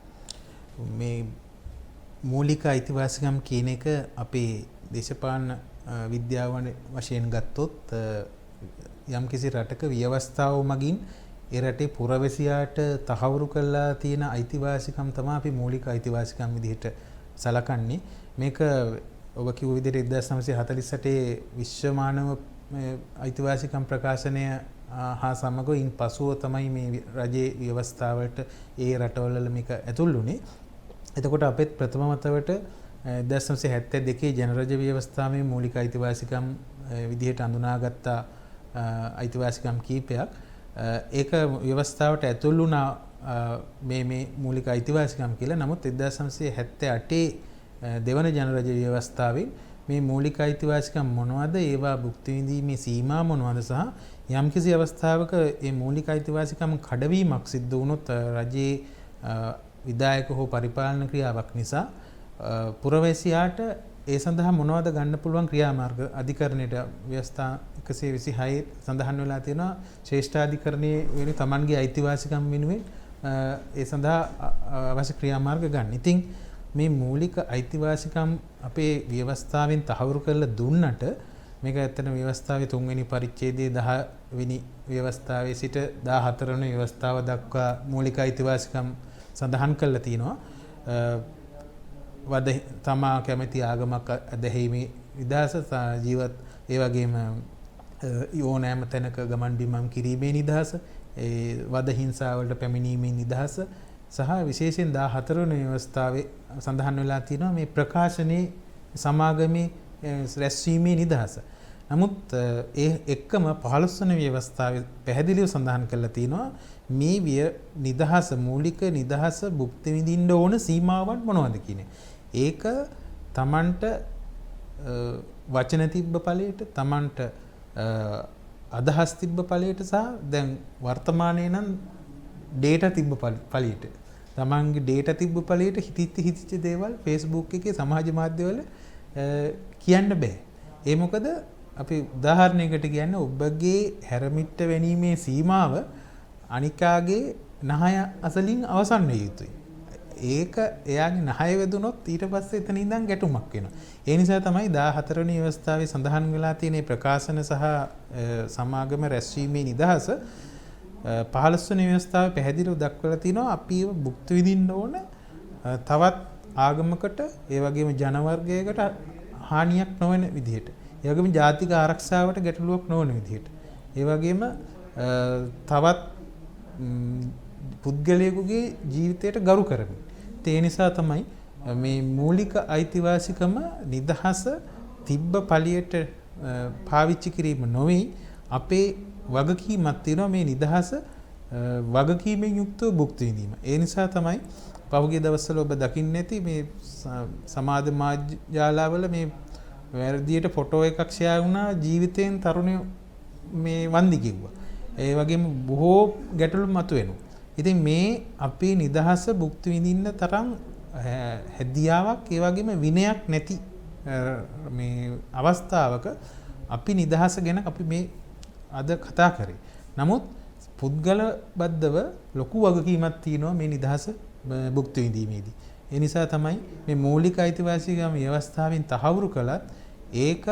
මේ මූලික අයිතිවාසිකම් කියන එක අපේ දේශපාලන විද්‍යාව වශයෙන් ගත්තොත් යම්කිසි රටක ව්‍යවස්ථාව මගින් ඒ රටේ පුරවැසියාට තහවුරු කරලා තියෙන අයිතිවාසිකම් තමයි අපි මූලික අයිතිවාසිකම් විදිහට සලකන්නේ. මේක ඔබ කිව්ව විදිහට 1948 විශ්ව මානව අයිතිවාසිකම් ප්‍රකාශනය හා සමග ඉන් පසුව තමයි මේ රජයේ ව්‍යවස්ථාවට ඒ රටවල මේක ඇතුල් වුණේ. එතකොට අපෙත් ප්‍රථම වතාවට 1972 ජනරජ ව්‍යවස්ථාවේ මූලික අයිතිවාසිකම් විදිහට අඳුනාගත්ත අයිතිවාසිකම් කීපයක් ඒක ව්‍යවස්ථාවට ඇතුල් වුණා මේ මූලික අයිතිවාසිකම් කියලා. නමුත් 1978 දෙවන ජනරජ ව්‍යවස්ථාවෙන් මේ මූලික අයිතිවාසිකම් මොනවද, ඒවා භුක්ති විඳීමේ සීමා මොනවද සහ යම්කිසි අවස්ථාවක මේ මූලික අයිතිවාසිකම් කඩවීමක් සිද්ධ වුණොත් රජයේ විධායක හෝ පරිපාලන ක්‍රියාවක් නිසා පුරවැසියාට ඒ සඳහා මොනවද ගන්න පුළුවන් ක්‍රියාමාර්ග අධිකරණයට ව්‍යවස්ථා 126 සඳහන් වෙලා තියෙනවා. ශ්‍රේෂ්ඨාධිකරණයේ වෙන තමන්ගේ අයිතිවාසිකම් වෙනුවෙන් ඒ සඳහා අවශ්‍ය ක්‍රියාමාර්ග ගන්න. ඉතින් මේ මූලික අයිතිවාසිකම් අපේ ව්‍යවස්ථාවෙන් තහවුරු කරලා දුන්නට මේක ඇත්තටම ව්‍යවස්ථාවේ 3 වෙනි පරිච්ඡේදයේ 10 වෙනි ව්‍යවස්ථාවේ සිට 14 වෙනි ව්‍යවස්ථාව දක්වා මූලික අයිතිවාසිකම් සඳහන් කරලා තියෙනවා. වද තමා කැමති ආගමක් ඇදහිීමේ නිදහස, ජීවත් ඒ වගේම ඕනෑම තැනක ගමන් බිමන් කිරීමේ නිදහස, වද හිංසාවලට පැමිණීමේ නිදහස සහ විශේෂයෙන් 14 වෙනි ව්‍යවස්ථාවේ සඳහන් වෙලා තියෙනවා මේ ප්‍රකාශනයේ සමාගමේ රැස්වීමේ නිදහස. නමුත් ඒ එක්කම 15 වෙනි ව්‍යවස්ථාවේ පැහැදිලිව සඳහන් කරලා තියෙනවා මේ නිදහස, මූලික නිදහස භුක්ති විඳින්න ඕන සීමාවන් මොනවද කියන්නේ. ඒක තමන්ට වචන තිබ්බ ඵලයට, තමන්ට අදහස් තිබ්බ ඵලයට සහ දැන් වර්තමානයේ නම් ඩේටා තිබ්බ ඵලයට, තමන්ගේ ඩේටා තිබ්බ ඵලයට හිතිච්ච දේවල් Facebook එකේ සමාජ මාධ්‍යවල කියන්න බෑ. ඒ මොකද අපි උදාහරණයකට කියන්නේ ඔබගේ හැරමිට්ට වැනීමේ සීමාව අනිකාගේ නහය අසලින් අවසන් විය යුතුයි. ඒක එයාගේ නහය වැදුනොත් ඊට පස්සේ එතන ඉඳන් ගැටුමක් වෙනවා. ඒ නිසා තමයි 14 වෙනි අවස්ථාවේ සඳහන් වෙලා තියෙන ප්‍රකාශන සහ සමාගම රැස්වීමේ නිදහස 15 වෙනි අවස්ථාවේ පැහැදිලිව දක්වලා තිනවා අපි භුක්ති විඳින්න ඕන තවත් ආගමකට ඒ වගේම ජන වර්ගයකට හානියක් නොවන විදිහට. ඒ වගේම ජාතික ආරක්ෂාවට ගැටලුවක් නොවන විදිහට. ඒ වගේම තවත් පුද්ගලයෙකුගේ ජීවිතයට ගරු කරමින්. ඒ නිසා තමයි මේ මූලික අයිතිවාසිකම නිදහස තිබ්බ පළියට පාවිච්චි කිරීම නොවේ අපේ වගකීමක් තියෙනවා මේ නිදහස වගකීමෙන් යුක්තව භුක්ති විඳීම. ඒ නිසා තමයි පහුගිය දවස්වල ඔබ දකින්න ඇති මේ සමාජ මාධ්‍යාලාවල මේ වැරදියට ෆොටෝ එකක් ෂෙයා වුණා ජීවිතයෙන් තරුණයෝ මේ වන්දි කිව්වා. ඒ වගේම බොහෝ ගැටලු මතුවෙනවා. ඉතින් මේ අපේ නිදහස භුක්ති විඳින්න තරම් හැදියාවක් ඒ වගේම විනයක් නැති මේ අවස්ථාවක අපි නිදහස ගැන අපි මේ අද කතා කරේ. නමුත් පුද්ගල බද්ධව ලොකු වගකීමක් තියෙනවා මේ නිදහස භුක්ති විඳීමේදී. ඒ නිසා තමයි මේ මූලික අයිතිවාසිකම් ව්‍යවස්ථාවෙන් තහවුරු කළත් ඒක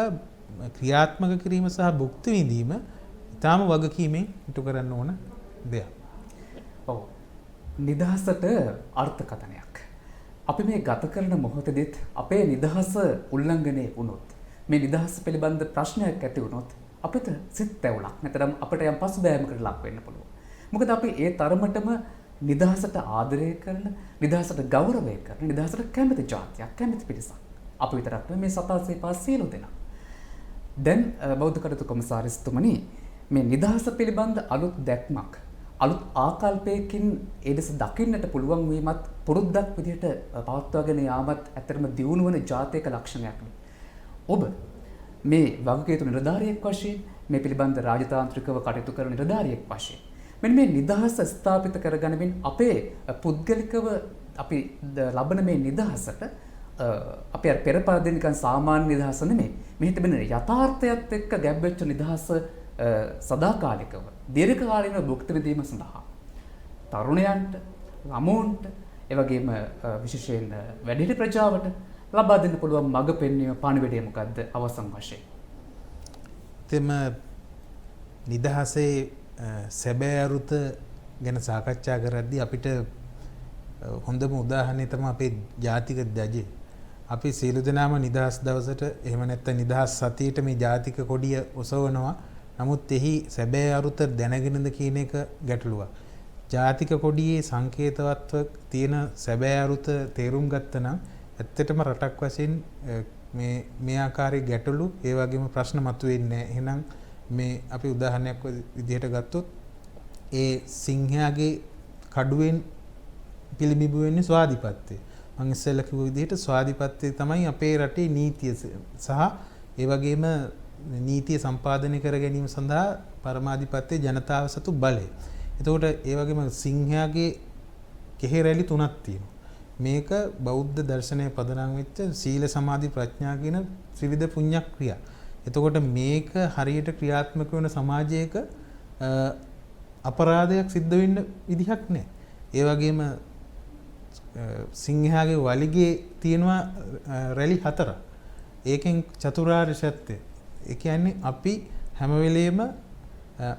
ක්‍රියාත්මක කිරීම සහ භුක්ති විඳීම ඊටාම වගකීමෙන් ඉටු කරන්න ඕන දෙයක්. ඔව්. නිදහසට අර්ථකථනයක්. අපි මේ ගත කරන මොහොතේදීත් අපේ නිදහස උල්ලංඝනය වුණොත් මේ නිදහස පිළිබඳ ප්‍රශ්නයක් ඇති වුණොත් අපිට සිත් තැවුලක් නැත්නම් අපිට යම් පසුබෑමකට ලක් වෙන්න පුළුවන්. මොකද අපි ඒ තරමටම නිදහසට ආදරය කරන, නිදහසට ගෞරවය කරන, නිදහසට කැමති ජාතියක්, කැමති පිරිසක්. අපි විතරක් නෙමෙයි මේ සතාසේ පස් සියලු දෙනා. දැන් බෞද්ධ කටයුතු කොමසාරිස්තුමනි මේ නිදහස පිළිබඳ අලුත් දැක්මක්, අලුත් ආකල්පයකින් ඒ දෙස දකින්නට පුළුවන් වීමත් පුරුද්දක් විදිහට පවත්වාගෙන යාමත් ඇත්තටම දියුණු වන ජාතික ලක්ෂණයක්. ඔබ මේ වගකීතු නිලධාරියෙක් වශයෙන් මේ පිළිබඳ රාජතාන්ත්‍රිකව කටයුතු කරන නිලධාරියෙක් වශයෙන් මෙන්න මේ නිදහස ස්ථාපිත කරගනිමින් අපේ පුද්ගලිකව අපි ලබන මේ නිදහසට අපි අර පෙර පරිදිනිකන් සාමාන්‍ය නිදහස නෙමෙයි මෙහි තිබෙන යථාර්ථයත් එක්ක ගැබ් වෙච්ච නිදහස සදාකාලිකව දීර්ඝකාලීනව භුක්ති විඳීම සඳහා තරුණයන්ට ළමුන්ට ඒ වගේම විශේෂයෙන් වැඩිහිටි ප්‍රජාවට ලබා දෙන්න පුළුවන් මඟ පෙන්වීම පණිවිඩය මොකද්ද අවසන් වශයෙන්? තෙම නිදහසේ සැබෑ අරුත ගැන සාකච්ඡා කරද්දී අපිට හොඳම උදාහරණය තමයි අපේ ජාතික ධජය. අපි සියලු දෙනාම නිදහස් දවසට එහෙම නැත්නම් නිදහස් සතියේට මේ ජාතික කොඩිය ඔසවනවා. නමුත් එහි සැබෑ අරුත දැනගෙනද කියන එක ගැටලුවක්. ජාතික කොඩියේ සංකේතවත්ව තියෙන සැබෑ අරුත තේරුම් ගත්තනම් ඇත්තටම රටක් වශයෙන් මේ ආකාරයේ ගැටලු ඒ වගේම ප්‍රශ්න මතුවෙන්නේ නැහැ. එහෙනම් මේ අපි උදාහරණයක් විදිහට ගත්තොත් ඒ සිංහයාගේ කඩුවෙන් පිළිඹු වෙන්නේ ස්වාධිපත්‍යය. මම ඉස්සෙල්ලා කිව්ව විදිහට ස්වාධිපත්‍යය තමයි අපේ රටේ නීතිය සහ ඒ වගේම නීතිය සම්පාදනය කර ගැනීම සඳහා පරමාධිපත්‍ය ජනතාව සතු බලය. එතකොට ඒ වගේම සිංහයාගේ කෙහෙරැලි තුනක් තියෙනවා. මේක බෞද්ධ දර්ශනය පදනම් වෙච්ච සීල සමාධි ප්‍රඥා කියන ත්‍රිවිධ පුණ්‍ය ක්‍රියා. එතකොට මේක හරියට ක්‍රියාත්මක වෙන සමාජයක අපරාධයක් සිද්ධ වෙන්න විදිහක් නැහැ. ඒ වගේම සිංහයාගේ වලිගේ තියෙනවා රැලි 4ක්. ඒකෙන් චතුරාර්ය සත්‍ය. ඒ කියන්නේ අපි හැම වෙලෙම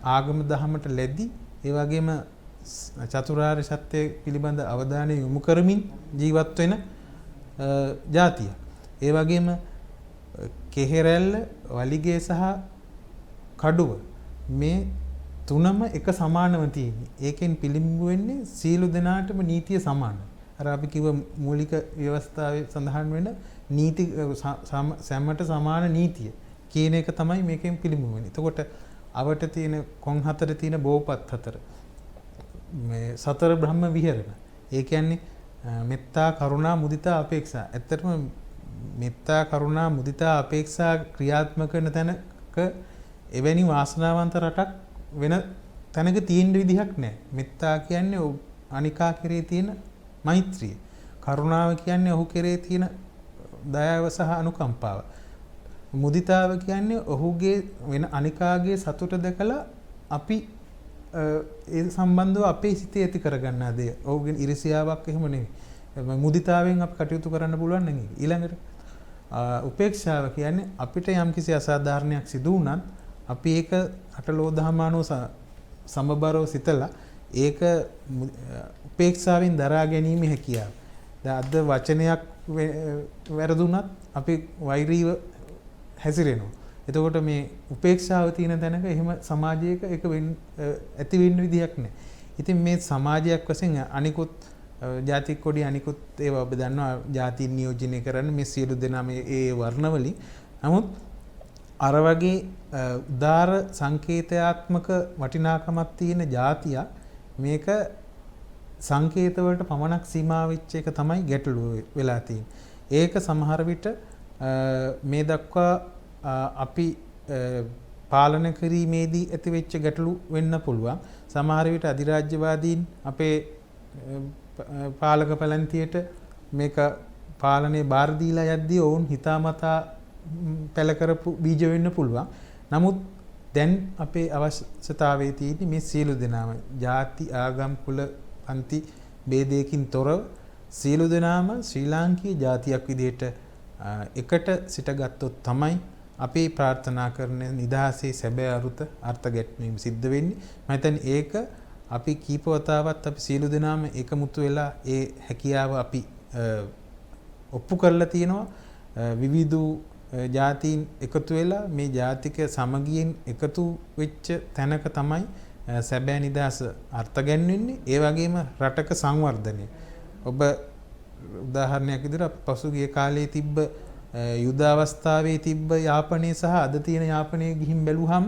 ආගම දහමට ලැබි ඒ වගේම චතුරාර්ය සත්‍ය පිළිබඳ අවධානය යොමු කරමින් ජීවත් වෙන ජාතිය. ඒ වගේම කෙහෙරැල්ල, වලිගේ සහ කඩුව මේ තුනම එක සමානව තියෙන්නේ. ඒකෙන් පිළිඹු වෙන්නේ සීළු දෙනාටම නීතිය සමානයි. අර අපි කිව්ව මූලික ව්‍යවස්ථාවේ සඳහන් වෙන නීති සැමට සමාන නීතිය කියන එක තමයි මේකෙන් පිළිඹු වෙන්නේ. එතකොට අවට තියෙන කොන් හතර තියෙන බෝපත් හතර මේ සතර බ්‍රහ්ම විහරණ. ඒ කියන්නේ මෙත්තා කරුණා මුදිතා අපේක්ෂා. ඇත්තටම මෙත්තා කරුණා මුදිතා අපේක්ෂා ක්‍රියාත්මක කරන තැනක එවැනි වාසනාවන්ත රටක් වෙන තැනක තියෙන්න විදිහක් නැහැ. මෙත්තා කියන්නේ අනිකා කෙරේ තියෙන මෛත්‍රිය. කරුණාව කියන්නේ ඔහු කෙරේ තියෙන දයාව සහ අනුකම්පාව. මුදිතාව කියන්නේ ඔහුගේ වෙන අනිකාගේ සතුට දැකලා අපි ඒ සම්බන්ධව අපේ සිතේ ඇති කරගන්නා දේ. ඔහුගෙන් ඉරිසියාවක් එහෙම නෙවෙයි. මුදිතාවෙන් අපි කටයුතු කරන්න පුළුවන් නම් ඊළඟට උපේක්ෂාව කියන්නේ අපිට යම්කිසි අසාධාරණයක් සිදු වුණත් අපි ඒක අටලෝ දහමානෝ සමබරව සිතලා ඒක උපේක්ෂාවෙන් දරා ගැනීම හැකියාව. දැන් අද වචනයක් වැරදුනත් අපි වෛරීව හැසිරෙනවා. එතකොට මේ උපේක්ෂාව තියෙන තැනක එහෙම සමාජයක ඒක ඇති වෙන්න විදියක් නැහැ. ඉතින් මේ සමාජයක් වශයෙන් අනිකුත් ජාතික කොඩි අනිකුත් ඒවා ඔබ දන්නවා ජාතීන් නියෝජනය කරන්න මේ සියලු දෙනා මේ ඒ වර්ණවලින්. නමුත් අර වගේ උදාර සංකේතයාත්මක වටිනාකමක් තියෙන ජාතියක් මේක සංකේත වලට පමණක් සීමා වෙච්ච එක තමයි ගැටලුව වෙලා තියෙන්නේ. ඒක සමහර විට මේ දක්වා අපි පාලන කිරීමේදී ඇති වෙච්ච ගැටලු වෙන්න පුළුවන්. සමහර විට අධිරාජ්‍යවාදීන් අපේ පාලක පැලැන්තියට මේක පාලනේ බාර දීලා යද්දී ඔවුන් හිතාමතා පැල කරපු බීජ වෙන්න පුළුවන්. නමුත් දැන් අපේ අවශ්‍යතාවයේ තියෙන්නේ මේ සියලු දෙනාම ಜಾති ආගම් කුල පන්ති ભેදයකින් තොරව සියලු දෙනාම ශ්‍රී ලාංකීය ජාතියක් විදිහට එකට සිටගත්තොත් තමයි අපි ප්‍රාර්ථනා කරන නිදහසේ සැබෑ අර්ථ ගැටීම සිද්ධ වෙන්නේ. මම හිතන්නේ ඒක අපි කීප වතාවක් අපි සියලු දෙනාම එකමුතු වෙලා ඒ හැකියාව අපි ඔප්පු කරලා තියෙනවා. විවිධ ජාතීන් එකතු වෙලා මේ ජාතික සමගියෙන් එකතු වෙච්ච තැනක තමයි සැබෑ නිදහස අර්ථ ගැන්වෙන්නේ. ඒ වගේම රටක සංවර්ධනය. ඔබ උදාහරණයක් විදිහට පසුගිය කාලේ තිබ්බ යුද අවස්ථාවේ තිබ්බ යාපනයේ සහ අද තියෙන යාපනයේ ගිහින් බැලුවහම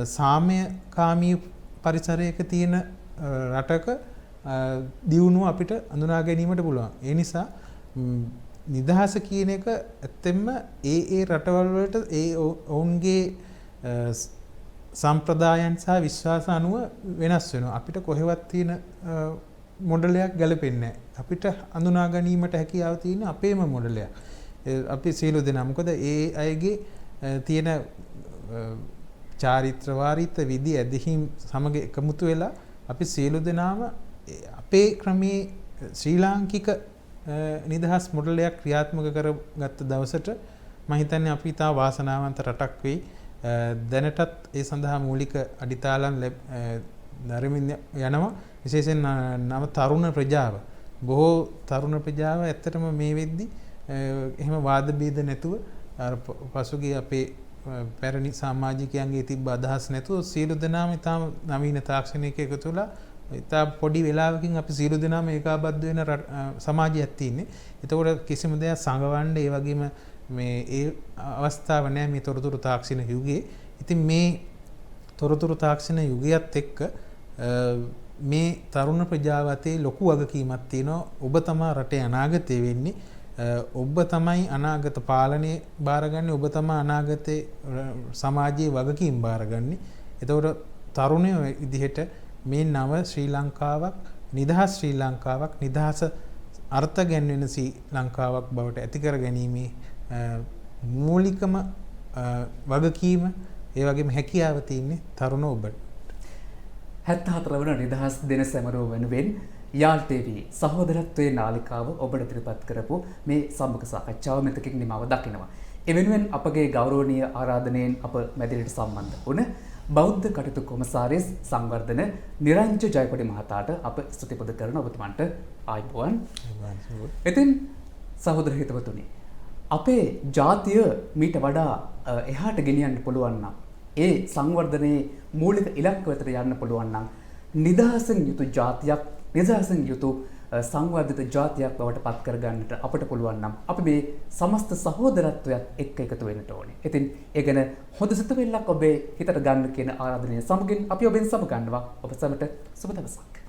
සාමයකාමී පරිසරයක තියෙන රටක දියුණුව අපිට අඳුනා ගැනීමට පුළුවන්. ඒ නිසා නිදහස කියන එක ඇත්තෙන්ම ඒ රටවල් වලට ඒ ඔවුන්ගේ සම්ප්‍රදායන් සහ විශ්වාස අනුව වෙනස් වෙනවා. අපිට කොහෙවත් තියෙන මොඩලයක් ගැලපෙන්නේ නැහැ. අපිට අඳුනා ගැනීමට හැකියාව තියෙන අපේම මොඩලයක්. අපි සියලු දෙනා මොකද ඒ අයගේ තියෙන චාරිත්‍ර වාරිත්‍ර විදි ඇදහිම් සමග එකමුතු වෙලා අපි සියලු දෙනාම අපේ ක්‍රමයේ ශ්‍රී ලාංකික නිදහස් මොඩලයක් ක්‍රියාත්මක කරගත්ත දවසට මම හිතන්නේ අපි තා වාසනාවන්ත රටක් වෙයි. දැනටත් ඒ සඳහා මූලික අඩිතාලම් ධර්මින් යනවා. විශේෂයෙන් නව තරුණ ප්‍රජාව. බොහෝ තරුණ ප්‍රජාව ඇත්තටම මේ වෙද්දි එහෙම වාද බේද නැතුව පසුගිය අපේ පැරණි සමාජිකයන්ගේ තිබ්බ අදහස් නැතුව සියලු දෙනාම ඉතාම නවීන තාක්ෂණයක එකතු වෙලා ඉතා පොඩි වෙලාවකින් අපි සියලු දෙනාම ඒකාබද්ධ වෙන සමාජයක් තියෙන්නේ. එතකොට කිසිම දෙයක් සංගවන්න ඒ වගේම මේ ඒ අවස්ථාව නැහැ මේ තොරතුරු තාක්ෂණ යුගයේ. ඉතින් මේ තොරතුරු තාක්ෂණ යුගයත් එක්ක මේ තරුණ ප්‍රජාව අතේ ලොකු වගකීමක් තියෙනවා. ඔබ තමයි රටේ අනාගතය වෙන්නේ. ඔබ තමයි අනාගත පාලනය බාරගන්නේ. ඔබ තමයි අනාගතේ සමාජයේ වගකීම් බාරගන්නේ. එතකොට තරුණයෝ විදිහට මේ නව ශ්‍රී ලංකාවක් නිදහස් ශ්‍රී ලංකාවක් නිදහස අර්ථ ගැන්වෙන ශ්‍රී ලංකාවක් බවට ඇති කර ගැනීමේ මූලිකම වගකීම ඒ වගේම හැකියාව තියෙන්නේ තරුණ ඔබට. 74 වන නිදහස් දින සැමරුම වෙනුවෙන් යාල් TV සහෝදරත්වයේ නාලිකාව ඔබට ඉදිරිපත් කරපු මේ සම්මුඛ සාකච්ඡාව මෙතකින් නිමව දකිනවා. ඒ වෙනුවෙන් අපගේ ගෞරවනීය ආරාධනයෙන් අප මැදිරියට සම්බන්ධ වුණ බෞද්ධ කටයුතු කොමසාරිස් සංවර්ධන නිරංජ ජයකොඩි මහතාට අප ස්තුති පුද කරන ඔබතුමන්ට ආයුබෝවන්. ඉතින් සහෝදර හිතවතුනි, අපේ ජාතිය මීට වඩා එහාට ගෙනියන්න පුළුවන් නම් ඒ සංවර්ධනයේ මූලික ඉලක්ක වෙතට යන්න පුළුවන් නම් නිදහසෙන් යුතු ජාතියක් නිදහසෙන් යුතු සංවර්ධිත ජාතියක් බවට පත් කරගන්නට අපට පුළුවන් නම් අපි මේ සමස්ත සහෝදරත්වයත් එක්ක එකතු වෙන්න ඕනේ. ඉතින් ඒ ගැන හොඳ සිතුවිල්ලක් ඔබේ හිතට ගන්න කියන ආරාධනය සමගින් අපි ඔබෙන් සමගන්නවා. ඔබ සැමට සුබ දවසක්.